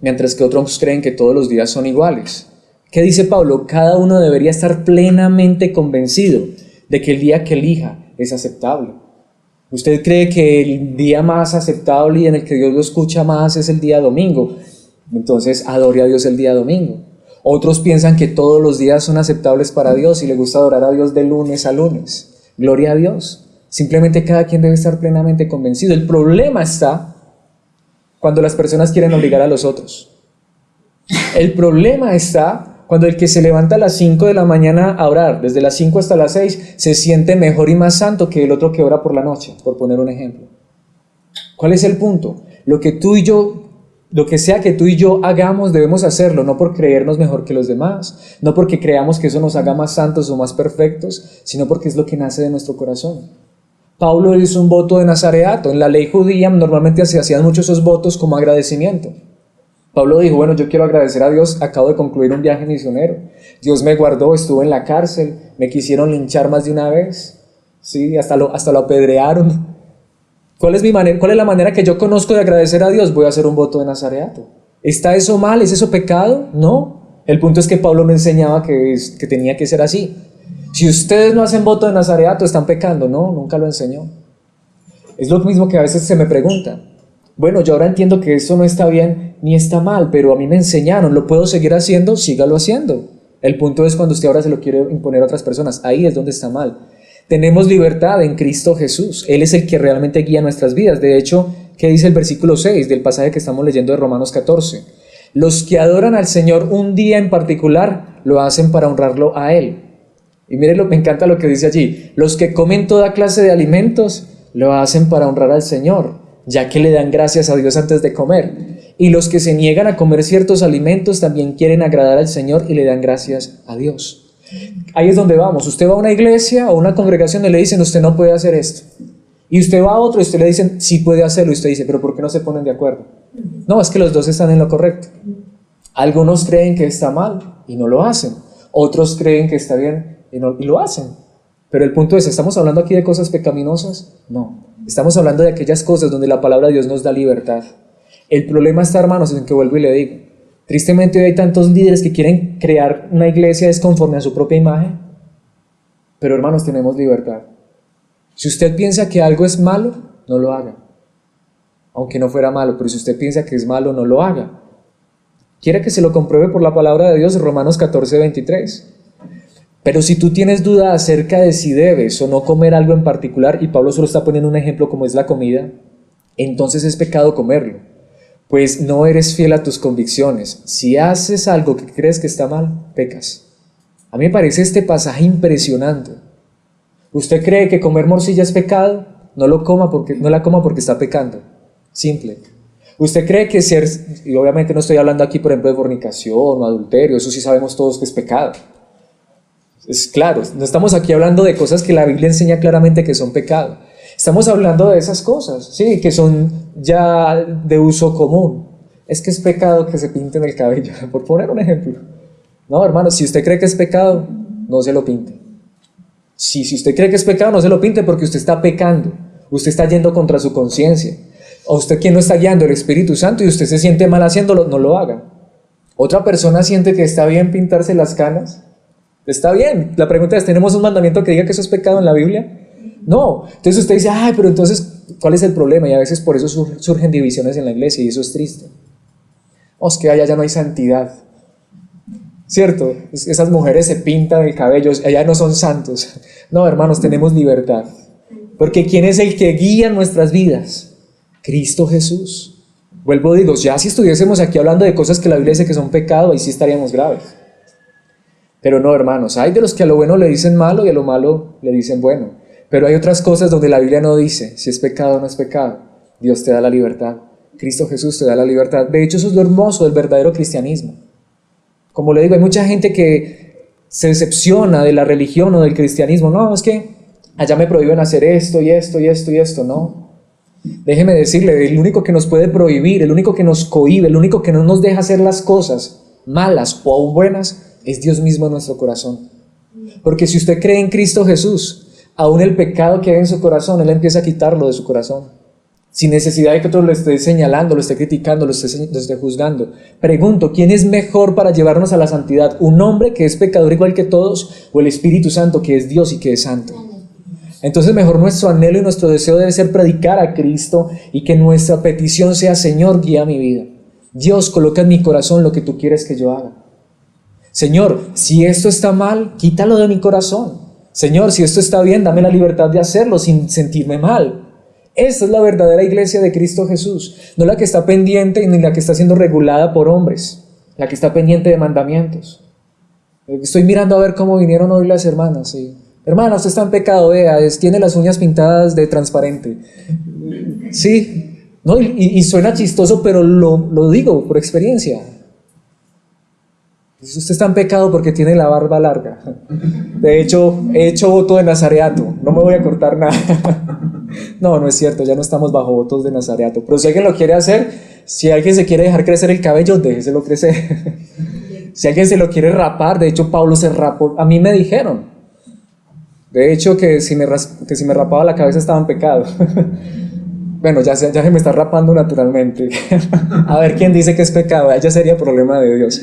mientras que otros creen que todos los días son iguales. ¿Qué dice Pablo? Cada uno debería estar plenamente convencido de que el día que elija es aceptable. ¿Usted cree que el día más aceptable y en el que Dios lo escucha más es el día domingo? Entonces adore a Dios el día domingo. Otros piensan que todos los días son aceptables para Dios y le gusta adorar a Dios de lunes a lunes. Gloria a Dios. Simplemente cada quien debe estar plenamente convencido. El problema está cuando las personas quieren obligar a los otros. El problema está cuando el que se levanta a las 5 de la mañana a orar, desde las 5 hasta las 6, se siente mejor y más santo que el otro que ora por la noche, por poner un ejemplo. ¿Cuál es el punto? Lo que sea que tú y yo hagamos, debemos hacerlo, no por creernos mejor que los demás, no porque creamos que eso nos haga más santos o más perfectos, sino porque es lo que nace de nuestro corazón. Pablo hizo un voto de nazareato. En la ley judía normalmente se hacían muchos esos votos como agradecimiento. Pablo dijo, bueno, yo quiero agradecer a Dios, acabo de concluir un viaje misionero. Dios me guardó, estuve en la cárcel, me quisieron linchar más de una vez, ¿sí? Hasta lo apedrearon. ¿Cuál es la manera que yo conozco de agradecer a Dios? Voy a hacer un voto de nazareato. ¿Está eso mal? ¿Es eso pecado? No. El punto es que Pablo me enseñaba que tenía que ser así. Si ustedes no hacen voto de nazareato, están pecando. No, nunca lo enseñó. Es lo mismo que a veces se me pregunta. Bueno, yo ahora entiendo que eso no está bien ni está mal, pero a mí me enseñaron, ¿lo puedo seguir haciendo? Sígalo haciendo. El punto es cuando usted ahora se lo quiere imponer a otras personas. Ahí es donde está mal. Tenemos libertad en Cristo Jesús. Él es el que realmente guía nuestras vidas. De hecho, ¿qué dice el versículo 6 del pasaje que estamos leyendo de Romanos 14? Los que adoran al Señor un día en particular, lo hacen para honrarlo a Él. Y miren, me encanta lo que dice allí. Los que comen toda clase de alimentos, lo hacen para honrar al Señor, ya que le dan gracias a Dios antes de comer. Y los que se niegan a comer ciertos alimentos también quieren agradar al Señor y le dan gracias a Dios. Ahí es donde vamos. Usted va a una iglesia o una congregación y le dicen, usted no puede hacer esto. Y usted va a otro y usted le dicen, sí puede hacerlo. Y usted dice, pero ¿por qué no se ponen de acuerdo? No, es que los dos están en lo correcto. Algunos creen que está mal y no lo hacen. Otros creen que está bien y lo hacen. Pero el punto es, ¿estamos hablando aquí de cosas pecaminosas? No. Estamos hablando de aquellas cosas donde la palabra de Dios nos da libertad. El problema está, hermanos, en que vuelvo y le digo, tristemente hoy hay tantos líderes que quieren crear una iglesia desconforme a su propia imagen. Pero hermanos, tenemos libertad. Si usted piensa que algo es malo, no lo haga. Aunque no fuera malo, pero si usted piensa que es malo, no lo haga. ¿Quiere que se lo compruebe por la palabra de Dios? Romanos 14, 23. Pero si tú tienes duda acerca de si debes o no comer algo en particular, y Pablo solo está poniendo un ejemplo como es la comida, entonces es pecado comerlo. Pues no eres fiel a tus convicciones. Si haces algo que crees que está mal, pecas. A mí me parece este pasaje impresionante. ¿Usted cree que comer morcilla es pecado? No la coma porque está pecando. Simple. ¿Usted cree que y obviamente no estoy hablando aquí por ejemplo de fornicación o adulterio, eso sí sabemos todos que es pecado. Es claro, no estamos aquí hablando de cosas que la Biblia enseña claramente que son pecado. Estamos hablando de esas cosas, sí, que son ya de uso común. Es que es pecado que se pinten el cabello, por poner un ejemplo. No, hermano, si usted cree que es pecado, no se lo pinte. Si usted cree que es pecado, no se lo pinte porque usted está pecando. Usted está yendo contra su conciencia. O usted quien no está guiando el Espíritu Santo y usted se siente mal haciéndolo, no lo haga. Otra persona siente que está bien pintarse las canas. Está bien. La pregunta es, ¿tenemos un mandamiento que diga que eso es pecado en la Biblia? No. Entonces usted dice, ay, pero entonces, ¿cuál es el problema? Y a veces por eso surgen divisiones en la iglesia y eso es triste. Es que allá ya no hay santidad. ¿Cierto? Esas mujeres se pintan el cabello, allá no son santos. No, hermanos, tenemos libertad. Porque ¿quién es el que guía nuestras vidas? Cristo Jesús. Vuelvo, digo, ya si estuviésemos aquí hablando de cosas que la Biblia dice que son pecado, ahí sí estaríamos graves. Pero no, hermanos, hay de los que a lo bueno le dicen malo y a lo malo le dicen bueno. Pero hay otras cosas donde la Biblia no dice si es pecado o no es pecado. Dios te da la libertad. Cristo Jesús te da la libertad. De hecho, eso es lo hermoso del verdadero cristianismo. Como le digo, hay mucha gente que se decepciona de la religión o del cristianismo. No, es que allá me prohíben hacer esto y esto y esto y esto. No. Déjeme decirle, el único que nos puede prohibir, el único que nos cohíbe, el único que no nos deja hacer las cosas malas o aún buenas, es Dios mismo en nuestro corazón. Porque si usted cree en Cristo Jesús, aún el pecado que hay en su corazón, Él empieza a quitarlo de su corazón. Sin necesidad de que otro lo esté señalando, lo esté criticando, lo esté juzgando. Pregunto, ¿quién es mejor para llevarnos a la santidad? ¿Un hombre que es pecador igual que todos o el Espíritu Santo que es Dios y que es santo? Entonces mejor nuestro anhelo y nuestro deseo debe ser predicar a Cristo y que nuestra petición sea: Señor, guía mi vida. Dios, coloca en mi corazón lo que tú quieres que yo haga. Señor, si esto está mal, quítalo de mi corazón. Señor, si esto está bien, dame la libertad de hacerlo sin sentirme mal. Esta es la verdadera iglesia de Cristo Jesús, no la que está pendiente ni la que está siendo regulada por hombres, la que está pendiente de mandamientos. Estoy mirando a ver cómo vinieron hoy las hermanas. ¿Sí? Hermana, usted está en pecado, vea, tiene las uñas pintadas de transparente. Sí, ¿no? Y suena chistoso, pero lo digo por experiencia. Usted está en pecado porque tiene la barba larga. De hecho, he hecho voto de nazareato, no me voy a cortar nada. No es cierto, ya no estamos bajo votos de nazareato. Pero si alguien lo quiere hacer, si alguien se quiere dejar crecer el cabello, déjeselo crecer. Si alguien se lo quiere rapar, de hecho Pablo se rapó, a mí me dijeron, de hecho que si me rapaba la cabeza estaba en pecado. Bueno, ya se me está rapando naturalmente. A ver quién dice que es pecado, ya sería problema de Dios.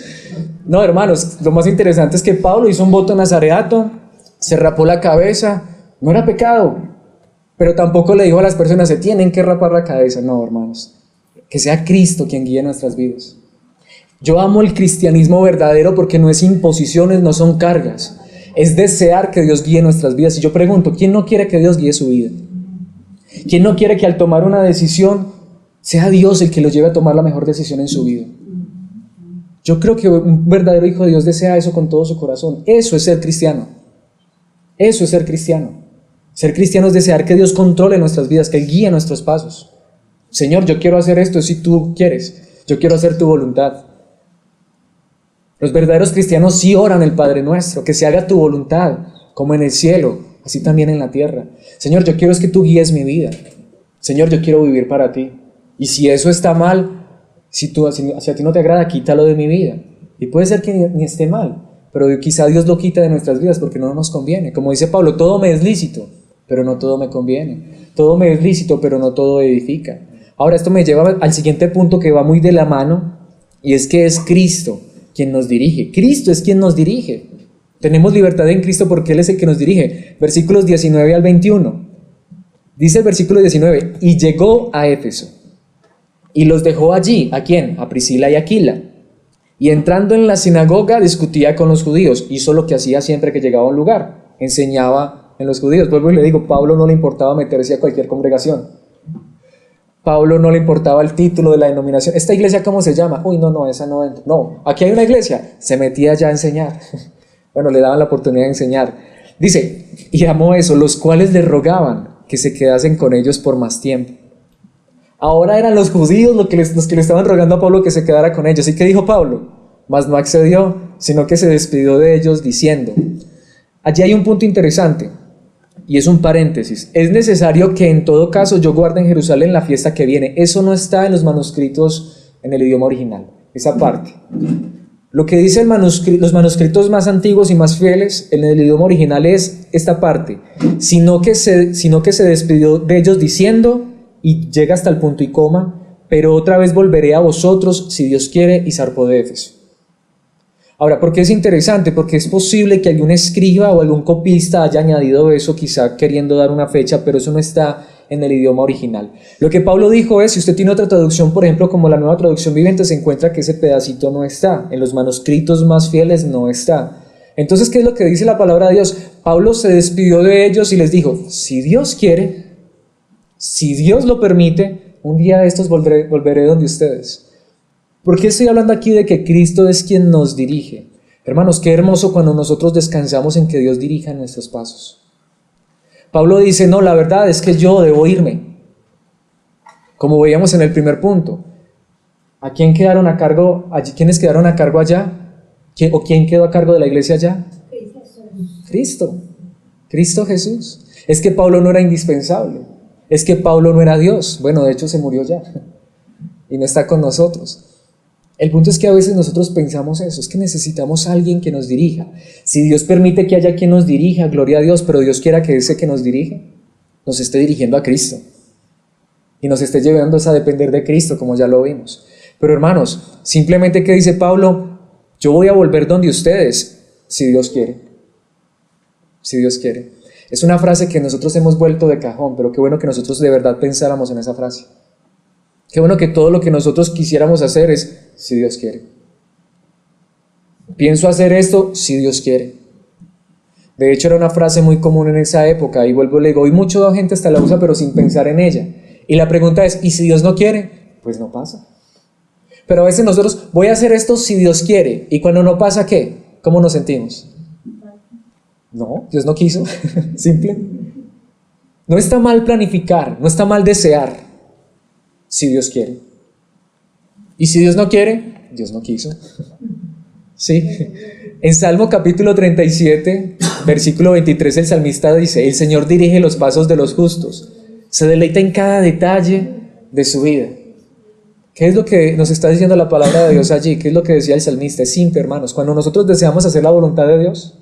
No, hermanos, lo más interesante es que Pablo hizo un voto de nazareato, se rapó la cabeza, no era pecado, pero tampoco le dijo a las personas: se tienen que rapar la cabeza. No, hermanos, que sea Cristo quien guíe nuestras vidas. Yo amo el cristianismo verdadero porque no es imposiciones, no son cargas, es desear que Dios guíe nuestras vidas. Y yo pregunto, ¿quién no quiere que Dios guíe su vida? ¿Quién no quiere que al tomar una decisión sea Dios el que lo lleve a tomar la mejor decisión en su vida? Yo creo que un verdadero hijo de Dios desea eso con todo su corazón. Eso es ser cristiano. Eso es ser cristiano. Ser cristiano es desear que Dios controle nuestras vidas, que Él guíe nuestros pasos. Señor, yo quiero hacer esto si tú quieres. Yo quiero hacer tu voluntad. Los verdaderos cristianos sí oran el Padre Nuestro, que se haga tu voluntad, como en el cielo, así también en la tierra. Señor, yo quiero es que tú guíes mi vida. Señor, yo quiero vivir para ti. Y si eso está mal, si a ti no te agrada, quítalo de mi vida. Y puede ser que ni esté mal, pero quizá Dios lo quita de nuestras vidas porque no nos conviene. Como dice Pablo, todo me es lícito, pero no todo me conviene. Todo me es lícito, pero no todo edifica. Ahora, esto me lleva al siguiente punto que va muy de la mano, y es que es Cristo quien nos dirige. Cristo es quien nos dirige. Tenemos libertad en Cristo porque Él es el que nos dirige. Versículos 19 al 21. Dice el versículo 19, y llegó a Éfeso, y los dejó allí. ¿A quién? A Priscila y Aquila. Y entrando en la sinagoga discutía con los judíos. Hizo lo que hacía siempre que llegaba a un lugar. Enseñaba en los judíos. Vuelvo y le digo, Pablo no le importaba meterse a cualquier congregación. Pablo no le importaba el título de la denominación. ¿Esta iglesia cómo se llama? Uy, no, esa no entra. No, aquí hay una iglesia. Se metía ya a enseñar. Bueno, le daban la oportunidad de enseñar. Dice, y amó eso, los cuales le rogaban que se quedasen con ellos por más tiempo. Ahora eran los judíos los que le estaban rogando a Pablo que se quedara con ellos. ¿Y qué dijo Pablo? Mas no accedió, sino que se despidió de ellos diciendo, allí hay un punto interesante, y es un paréntesis. Es necesario que en todo caso yo guarde en Jerusalén la fiesta que viene. Eso no está en los manuscritos en el idioma original, esa parte. Lo que dice los manuscritos más antiguos y más fieles en el idioma original es esta parte, sino que se despidió de ellos diciendo, y llega hasta el punto y coma, pero otra vez volveré a vosotros, si Dios quiere, y zarpó de Éfeso. Ahora, ¿por qué es interesante? Porque es posible que algún escriba o algún copista haya añadido eso, quizá queriendo dar una fecha, pero eso no está en el idioma original. Lo que Pablo dijo es, si usted tiene otra traducción, por ejemplo, como la Nueva Traducción Viviente, se encuentra que ese pedacito no está, en los manuscritos más fieles no está. Entonces, ¿qué es lo que dice la palabra de Dios? Pablo se despidió de ellos y les dijo, si Dios quiere, si Dios lo permite, un día de estos volveré donde ustedes. ¿Por qué estoy hablando aquí de que Cristo es quien nos dirige? Hermanos, qué hermoso cuando nosotros descansamos en que Dios dirija nuestros pasos. Pablo dice, no, la verdad es que yo debo irme. Como veíamos en el primer punto. ¿A quién quedaron a cargo? ¿Quiénes quedaron a cargo allá? ¿O quién quedó a cargo de la iglesia allá? Cristo. Cristo Jesús. Es que Pablo no era indispensable. Es que Pablo no era Dios. Bueno, de hecho se murió ya. Y no está con nosotros. El punto es que a veces nosotros pensamos eso, es que necesitamos a alguien que nos dirija. Si Dios permite que haya quien nos dirija, gloria a Dios, pero Dios quiera que ese que nos dirige nos esté dirigiendo a Cristo y nos esté llevando a depender de Cristo, como ya lo vimos. Pero hermanos, simplemente que dice Pablo, yo voy a volver donde ustedes, si Dios quiere. Si Dios quiere. Es una frase que nosotros hemos vuelto de cajón, pero qué bueno que nosotros de verdad pensáramos en esa frase. Qué bueno que todo lo que nosotros quisiéramos hacer es, si Dios quiere. Pienso hacer esto, si Dios quiere. De hecho, era una frase muy común en esa época, y vuelvo y le digo, hoy mucha gente hasta la usa, pero sin pensar en ella. Y la pregunta es, ¿y si Dios no quiere? Pues no pasa. Pero a veces nosotros, voy a hacer esto si Dios quiere, y cuando no pasa, ¿qué? ¿Cómo nos sentimos? No, Dios no quiso, simple. No está mal planificar, no está mal desear, si Dios quiere. Y si Dios no quiere, Dios no quiso. ¿Sí? En Salmo capítulo 37, versículo 23, el salmista dice, el Señor dirige los pasos de los justos, se deleita en cada detalle de su vida. ¿Qué es lo que nos está diciendo la palabra de Dios allí? ¿Qué es lo que decía el salmista? Es simple, hermanos. Cuando nosotros deseamos hacer la voluntad de Dios,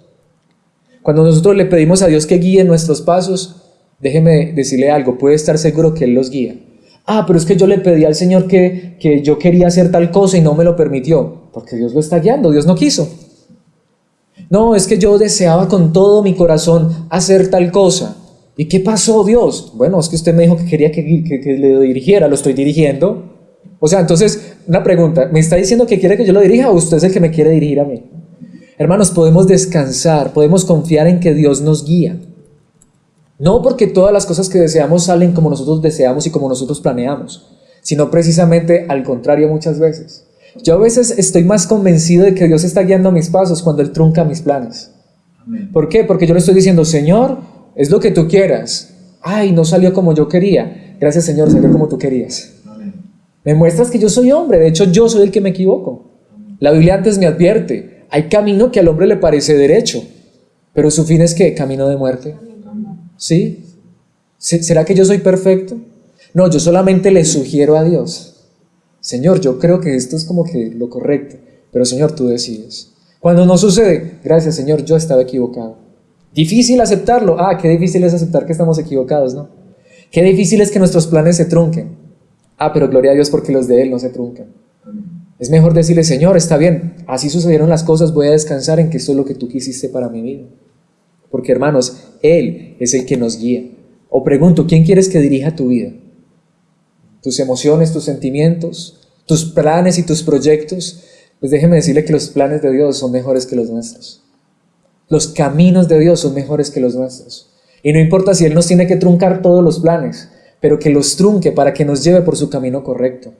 cuando nosotros le pedimos a Dios que guíe nuestros pasos, déjeme decirle algo, puede estar seguro que Él los guía. Pero es que yo le pedí al Señor que yo quería hacer tal cosa y no me lo permitió, porque Dios lo está guiando, Dios no quiso. No, es que yo deseaba con todo mi corazón hacer tal cosa. ¿Y qué pasó, Dios? Bueno, es que usted me dijo que quería que le dirigiera, lo estoy dirigiendo. O sea, entonces, una pregunta, ¿me está diciendo que quiere que yo lo dirija o usted es el que me quiere dirigir a mí? Hermanos, podemos descansar, podemos confiar en que Dios nos guía. No porque todas las cosas que deseamos salen como nosotros deseamos y como nosotros planeamos, sino precisamente al contrario muchas veces. Yo a veces estoy más convencido de que Dios está guiando mis pasos cuando Él trunca mis planes. Amén. ¿Por qué? Porque yo le estoy diciendo, Señor, es lo que tú quieras. Ay, no salió como yo quería. Gracias, Señor, salió como tú querías. Amén. Me muestras que yo soy hombre, de hecho yo soy el que me equivoco. La Biblia antes me advierte, hay camino que al hombre le parece derecho, pero su fin es ¿qué? Camino de muerte. ¿Sí? ¿Será que yo soy perfecto? No, yo solamente le sugiero a Dios, Señor, yo creo que esto es como que lo correcto, pero Señor, tú decides. Cuando no sucede, gracias Señor, yo estaba equivocado. Difícil aceptarlo. Qué difícil es aceptar que estamos equivocados, ¿no? Qué difícil es que nuestros planes se trunquen. Pero gloria a Dios porque los de Él no se truncan. Es mejor decirle, Señor, está bien, así sucedieron las cosas, voy a descansar en que esto es lo que tú quisiste para mi vida. Porque hermanos, Él es el que nos guía. O pregunto, ¿quién quieres que dirija tu vida? ¿Tus emociones, tus sentimientos, tus planes y tus proyectos? Pues déjeme decirle que los planes de Dios son mejores que los nuestros. Los caminos de Dios son mejores que los nuestros. Y no importa si Él nos tiene que truncar todos los planes, pero que los trunque para que nos lleve por su camino correcto,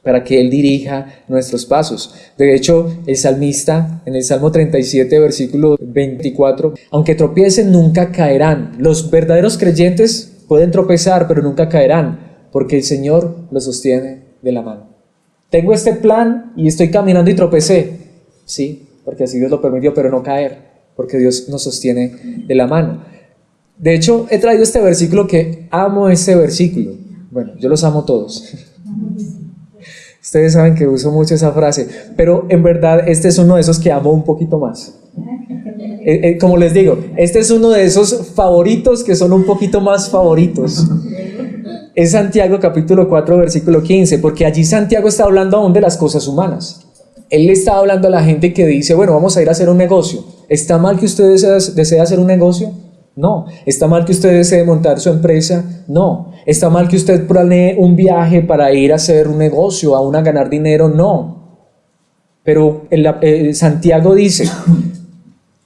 para que Él dirija nuestros pasos. De hecho, el salmista, en el Salmo 37, versículo 24, aunque tropiecen, nunca caerán. Los verdaderos creyentes pueden tropezar, pero nunca caerán, porque el Señor los sostiene de la mano. Tengo este plan y estoy caminando y tropecé. Sí, porque así Dios lo permitió, pero no caer. porque Dios nos sostiene de la mano. De hecho, he traído este versículo que amo este versículo. Bueno, yo los amo todos. Ustedes saben que uso mucho esa frase, pero en verdad este es uno de esos que amo un poquito más. Como les digo, este es uno de esos favoritos que son un poquito más favoritos. Es Santiago capítulo 4 versículo 15, porque allí Santiago está hablando aún de las cosas humanas. Él le está hablando a la gente que dice, bueno, vamos a ir a hacer un negocio. ¿Está mal que usted desee hacer un negocio? No. ¿Está mal que usted desee montar su empresa? No. ¿Está mal que usted planee un viaje para ir a hacer un negocio, aún a ganar dinero? No. Pero Santiago dice,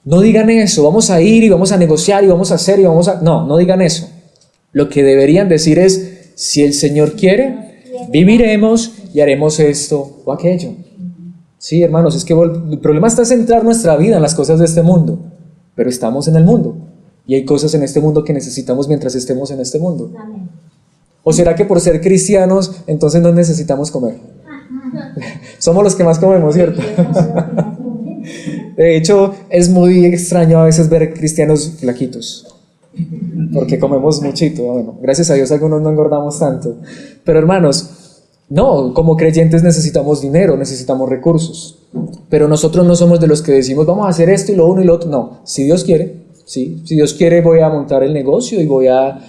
no digan eso, vamos a ir y vamos a negociar y vamos a hacer y vamos a... No, no digan eso. Lo que deberían decir es, si el Señor quiere, viviremos y haremos esto o aquello. Sí, hermanos, es que el problema está en centrar nuestra vida en las cosas de este mundo, pero estamos en el mundo y hay cosas en este mundo que necesitamos mientras estemos en este mundo. ¿O será que por ser cristianos entonces no necesitamos comer? Somos los que más comemos, ¿cierto? De hecho, es muy extraño a veces ver cristianos flaquitos, porque comemos muchito. Bueno, gracias a Dios algunos no engordamos tanto, pero hermanos, no, como creyentes necesitamos dinero, necesitamos recursos, pero nosotros no somos de los que decimos vamos a hacer esto y lo uno y lo otro. No, si Dios quiere, sí, si Dios quiere voy a montar el negocio y voy a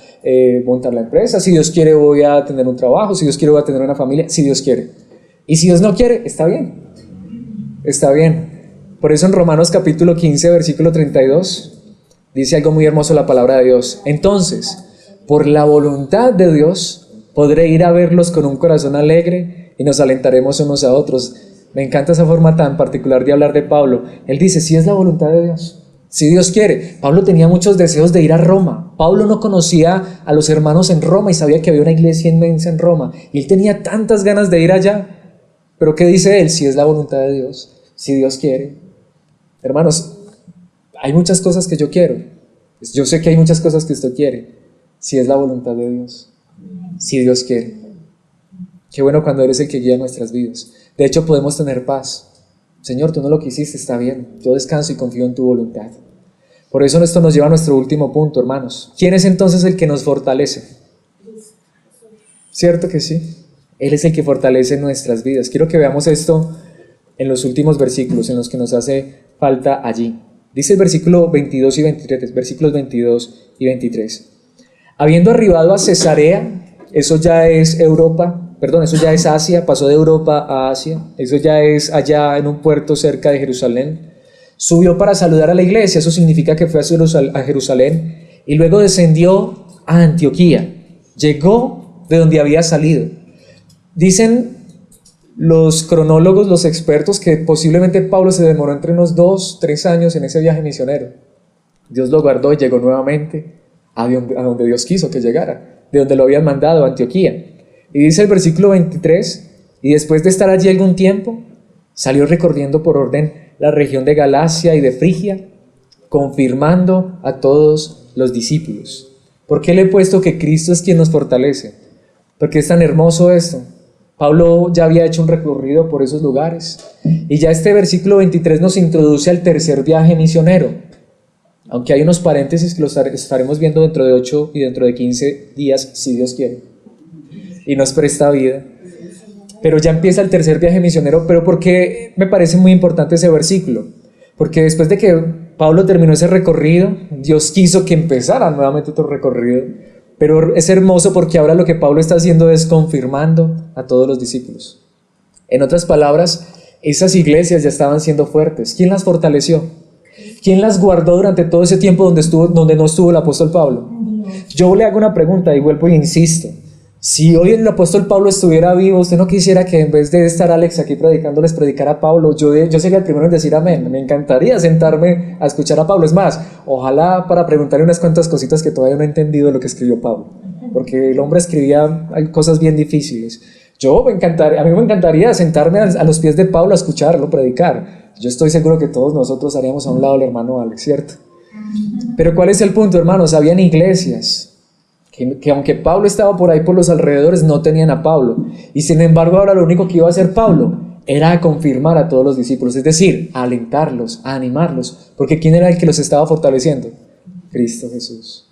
montar la empresa, si Dios quiere voy a tener un trabajo, si Dios quiere voy a tener una familia, si Dios quiere. Y si Dios no quiere, está bien, está bien. Por eso en Romanos capítulo 15 versículo 32 dice algo muy hermoso la palabra de Dios. Entonces, por la voluntad de Dios podré ir a verlos con un corazón alegre y nos alentaremos unos a otros. Me encanta esa forma tan particular de hablar de Pablo. Él dice, si es la voluntad de Dios, si Dios quiere. Pablo tenía muchos deseos de ir a Roma. Pablo no conocía a los hermanos en Roma y sabía que había una iglesia inmensa en Roma. Y él tenía tantas ganas de ir allá. Pero ¿qué dice él? Si es la voluntad de Dios, si Dios quiere. Hermanos, hay muchas cosas que yo quiero. Yo sé que hay muchas cosas que usted quiere. Si es la voluntad de Dios. Si Dios quiere. Qué bueno cuando eres el que guía nuestras vidas. De hecho podemos tener paz. Señor, tú no lo quisiste, está bien. Yo descanso y confío en tu voluntad. Por eso esto nos lleva a nuestro último punto, hermanos. ¿Quién es entonces el que nos fortalece? ¿Cierto que sí? Él es el que fortalece nuestras vidas. Quiero que veamos esto en los últimos versículos en los que nos hace falta allí. Dice el versículo 22 y 23, versículos 22 y 23. Habiendo arribado a Cesarea, eso ya es eso ya es Asia, pasó de Europa a Asia, eso ya es allá en un puerto cerca de Jerusalén, subió para saludar a la iglesia, eso significa que fue a Jerusalén, y luego descendió a Antioquía, llegó de donde había salido. Dicen los cronólogos, los expertos, que posiblemente Pablo se demoró entre unos 2-3 años en ese viaje misionero. Dios lo guardó y llegó nuevamente a donde Dios quiso que llegara, de donde lo habían mandado, a Antioquía. Y dice el versículo 23, y después de estar allí algún tiempo, salió recorriendo por orden la región de Galacia y de Frigia, confirmando a todos los discípulos. ¿Por qué le he puesto que Cristo es quien nos fortalece? Porque es tan hermoso esto. Pablo ya había hecho un recorrido por esos lugares, y ya este versículo 23 nos introduce al tercer viaje misionero. Aunque hay unos paréntesis que los estaremos viendo dentro de 8 y dentro de 15 días, si Dios quiere, y nos presta vida. Pero ya empieza el tercer viaje misionero. ¿Pero por qué me parece muy importante ese versículo? Porque después de que Pablo terminó ese recorrido, Dios quiso que empezara nuevamente otro recorrido. Pero es hermoso porque ahora lo que Pablo está haciendo es confirmando a todos los discípulos. En otras palabras, esas iglesias ya estaban siendo fuertes. ¿Quién las fortaleció? ¿Quién las guardó durante todo ese tiempo donde no estuvo el apóstol Pablo? Yo le hago una pregunta y vuelvo e insisto. Si hoy el apóstol Pablo estuviera vivo, ¿usted no quisiera que en vez de estar Alex aquí predicando, les predicara a Pablo? Yo sería el primero en decir amén. Me encantaría sentarme a escuchar a Pablo. Es más, ojalá para preguntarle unas cuantas cositas que todavía no he entendido de lo que escribió Pablo. Porque el hombre escribía cosas bien difíciles. A mí me encantaría sentarme a los pies de Pablo a escucharlo predicar. Yo estoy seguro que todos nosotros haríamos a un lado al hermano Alex, ¿cierto? Pero ¿cuál es el punto, hermanos? Habían iglesias que aunque Pablo estaba por ahí por los alrededores, no tenían a Pablo. Y sin embargo, ahora lo único que iba a hacer Pablo era a confirmar a todos los discípulos, es decir, a alentarlos, a animarlos, porque ¿quién era el que los estaba fortaleciendo? Cristo Jesús.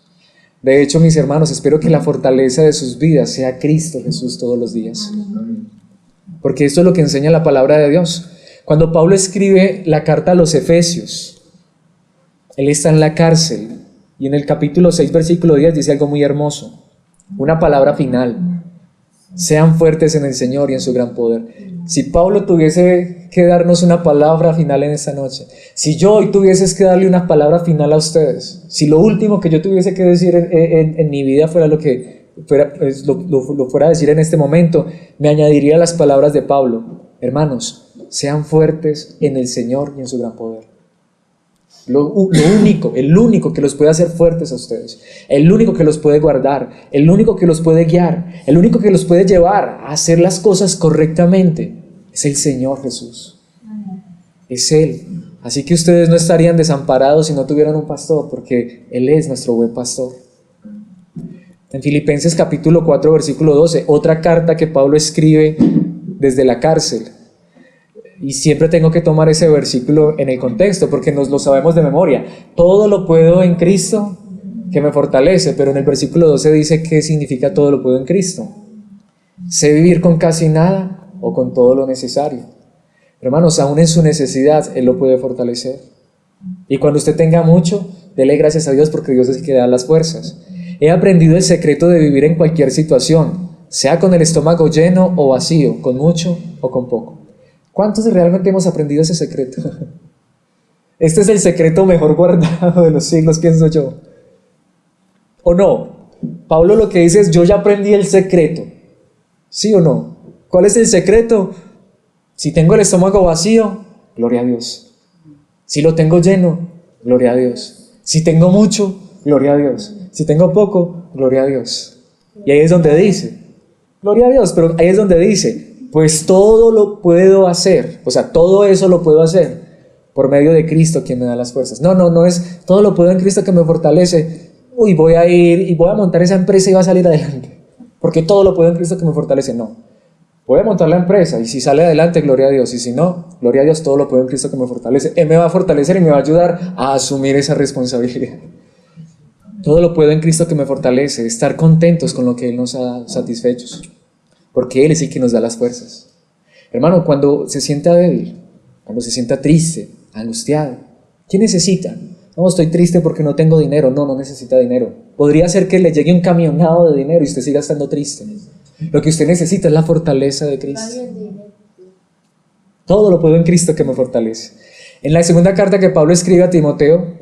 De hecho, mis hermanos, espero que la fortaleza de sus vidas sea Cristo Jesús todos los días, porque esto es lo que enseña la palabra de Dios. Cuando Pablo escribe la carta a los Efesios, él está en la cárcel, y en el capítulo 6, versículo 10 dice algo muy hermoso, una palabra final: sean fuertes en el Señor y en su gran poder. Si Pablo tuviese que darnos una palabra final en esta noche, si yo hoy tuviese que darle una palabra final a ustedes, si lo último que yo tuviese que decir en mi vida fuera lo que fuera, lo fuera a decir en este momento, me añadiría las palabras de Pablo: hermanos, sean fuertes en el Señor y en su gran poder. El único que los puede hacer fuertes a ustedes, el único que los puede guardar, el único que los puede guiar, el único que los puede llevar a hacer las cosas correctamente, es el Señor Jesús. Es Él. Así que ustedes no estarían desamparados si no tuvieran un pastor, porque Él es nuestro buen pastor. En Filipenses capítulo 4, versículo 12, otra carta que Pablo escribe desde la cárcel. Y siempre tengo que tomar ese versículo en el contexto, porque nos lo sabemos de memoria. Todo lo puedo en Cristo que me fortalece, pero en el versículo 12 dice qué significa todo lo puedo en Cristo. Sé vivir con casi nada o con todo lo necesario. Hermanos, aún en su necesidad Él lo puede fortalecer. Y cuando usted tenga mucho, dele gracias a Dios, porque Dios es el que da las fuerzas. He aprendido el secreto de vivir en cualquier situación, sea con el estómago lleno o vacío, con mucho o con poco. ¿Cuántos realmente hemos aprendido ese secreto? Este es el secreto mejor guardado de los siglos, pienso yo. ¿O no? Pablo lo que dice es: yo ya aprendí el secreto. ¿Sí o no? ¿Cuál es el secreto? Si tengo el estómago vacío, gloria a Dios. Si lo tengo lleno, gloria a Dios. Si tengo mucho, gloria a Dios. Si tengo poco, gloria a Dios. Y ahí es donde dice, gloria a Dios, pero ahí es donde dice: pues todo lo puedo hacer, o sea, todo eso lo puedo hacer por medio de Cristo quien me da las fuerzas. No es todo lo puedo en Cristo que me fortalece. Uy, voy a ir y voy a montar esa empresa y va a salir adelante, porque todo lo puedo en Cristo que me fortalece. No, voy a montar la empresa y si sale adelante, gloria a Dios, y si no, gloria a Dios, todo lo puedo en Cristo que me fortalece. Él me va a fortalecer y me va a ayudar a asumir esa responsabilidad. Todo lo puedo en Cristo que me fortalece, estar contentos con lo que Él nos ha satisfechos, porque Él es el que nos da las fuerzas. Hermano, cuando se sienta débil, cuando se sienta triste, angustiado, ¿qué necesita? No, estoy triste porque no tengo dinero. No necesita dinero. Podría ser que le llegue un camionado de dinero y usted siga estando triste. Lo que usted necesita es la fortaleza de Cristo. Todo lo puedo en Cristo que me fortalece. En la segunda carta que Pablo escribe a Timoteo,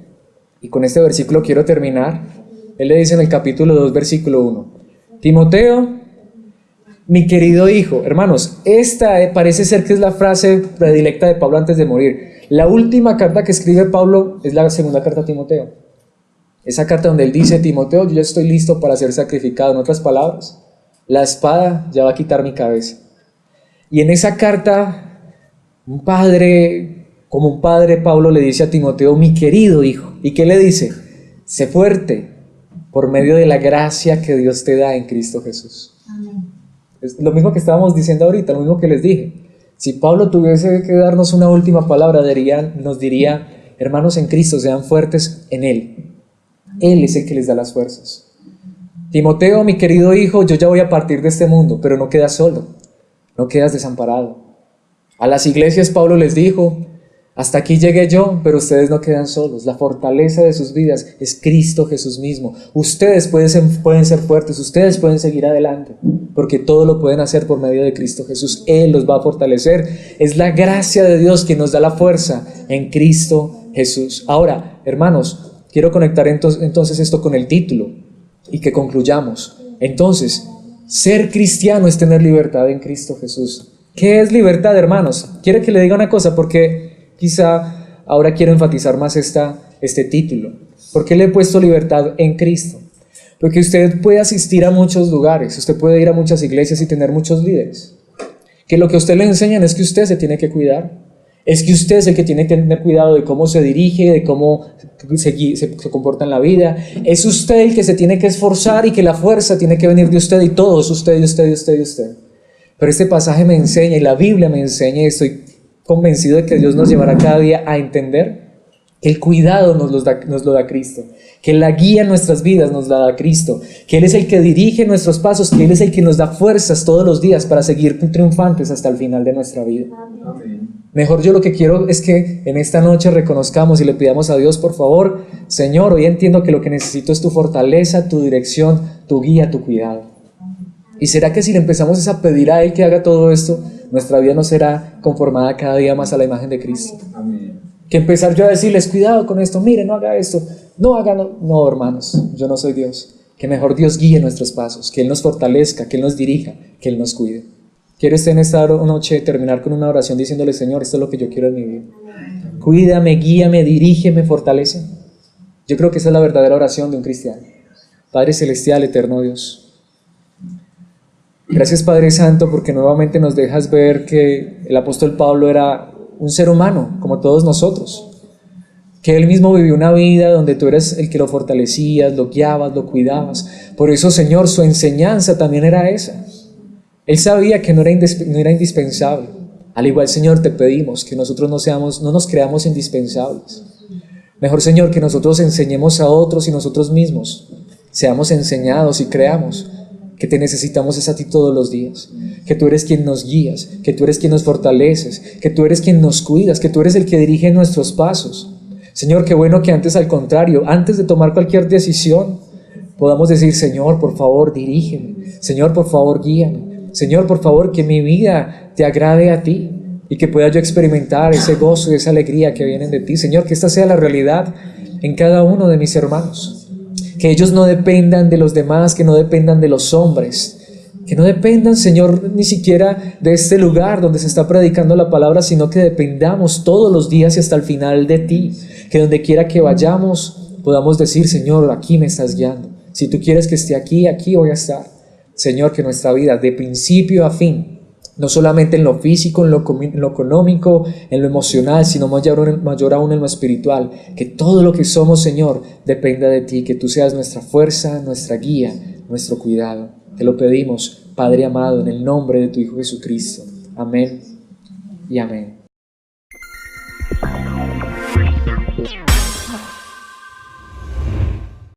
y con este versículo quiero terminar, él le dice en el capítulo 2, versículo 1, Timoteo, mi querido hijo. Hermanos, esta parece ser que es la frase predilecta de Pablo antes de morir. La última carta que escribe Pablo es la segunda carta a Timoteo. Esa carta donde él dice: Timoteo, yo ya estoy listo para ser sacrificado. En otras palabras, la espada ya va a quitar mi cabeza. Y en esa carta, como un padre, Pablo le dice a Timoteo: mi querido hijo. ¿Y qué le dice? Sé fuerte por medio de la gracia que Dios te da en Cristo Jesús. Amén. Es lo mismo que estábamos diciendo ahorita, lo mismo que les dije. Si Pablo tuviese que darnos una última palabra, nos diría: hermanos en Cristo, sean fuertes en Él. Él es el que les da las fuerzas. Timoteo, mi querido hijo, yo ya voy a partir de este mundo, pero no quedas solo, no quedas desamparado. A las iglesias Pablo les dijo: hasta aquí llegué yo, pero ustedes no quedan solos. La fortaleza de sus vidas es Cristo Jesús mismo. Ustedes pueden ser fuertes, ustedes pueden seguir adelante, porque todo lo pueden hacer por medio de Cristo Jesús. Él los va a fortalecer. Es la gracia de Dios que nos da la fuerza en Cristo Jesús. Ahora, hermanos, quiero conectar entonces esto con el título y que concluyamos. Entonces, ser cristiano es tener libertad en Cristo Jesús. ¿Qué es libertad, hermanos? Quiero que le diga una cosa, porque quizá ahora quiero enfatizar más este título. ¿Por qué le he puesto libertad en Cristo? Porque usted puede asistir a muchos lugares, usted puede ir a muchas iglesias y tener muchos líderes, que lo que a usted le enseñan es que usted se tiene que cuidar, es que usted es el que tiene que tener cuidado de cómo se dirige, de cómo se comporta en la vida, es usted el que se tiene que esforzar y que la fuerza tiene que venir de usted y todo es usted y usted y usted y usted. Pero este pasaje me enseña y la Biblia me enseña y estoy convencido de que Dios nos llevará cada día a entender que el cuidado nos lo da Cristo, que la guía en nuestras vidas nos la da Cristo, que Él es el que dirige nuestros pasos, que Él es el que nos da fuerzas todos los días para seguir triunfantes hasta el final de nuestra vida. Amén. Mejor yo lo que quiero es que en esta noche reconozcamos y le pidamos a Dios, por favor, Señor, hoy entiendo que lo que necesito es tu fortaleza, tu dirección, tu guía, tu cuidado. ¿Y será que si le empezamos a pedir a Él que haga todo esto, nuestra vida no será conformada cada día más a la imagen de Cristo? Amén. Que empezar yo a decirles, cuidado con esto, mire, no haga esto, no haga, no, hermanos, yo no soy Dios. Que mejor Dios guíe nuestros pasos, que Él nos fortalezca, que Él nos dirija, que Él nos cuide. Quiero en esta noche terminar con una oración diciéndole, Señor, esto es lo que yo quiero en mi vida. Cuídame, guíame, dirígeme, fortalece. Yo creo que esa es la verdadera oración de un cristiano. Padre celestial, eterno Dios. Gracias, Padre Santo, porque nuevamente nos dejas ver que el apóstol Pablo era un ser humano, como todos nosotros. Que él mismo vivió una vida donde tú eres el que lo fortalecías, lo guiabas, lo cuidabas. Por eso, Señor, su enseñanza también era esa. Él sabía que no era indispensable. Al igual, Señor, te pedimos que nosotros no nos creamos indispensables. Mejor, Señor, que nosotros enseñemos a otros y nosotros mismos seamos enseñados y creamos que te necesitamos es a ti todos los días, que tú eres quien nos guías, que tú eres quien nos fortaleces, que tú eres quien nos cuidas, que tú eres el que dirige nuestros pasos. Señor, qué bueno que antes, al contrario, antes de tomar cualquier decisión, podamos decir, Señor, por favor, dirígeme. Señor, por favor, guíame. Señor, por favor, que mi vida te agrade a ti y que pueda yo experimentar ese gozo y esa alegría que vienen de ti. Señor, que esta sea la realidad en cada uno de mis hermanos. Que ellos no dependan de los demás, que no dependan de los hombres, que no dependan, Señor, ni siquiera de este lugar donde se está predicando la palabra, sino que dependamos todos los días y hasta el final de ti. Que donde quiera que vayamos podamos decir, Señor, aquí me estás guiando. Si tú quieres que esté aquí, aquí voy a estar. Señor, que nuestra vida de principio a fin, no solamente en lo físico, en lo económico, en lo emocional, sino mayor aún en lo espiritual, que todo lo que somos, Señor, dependa de ti, que tú seas nuestra fuerza, nuestra guía, nuestro cuidado. Te lo pedimos, Padre amado, en el nombre de tu Hijo Jesucristo. Amén y amén.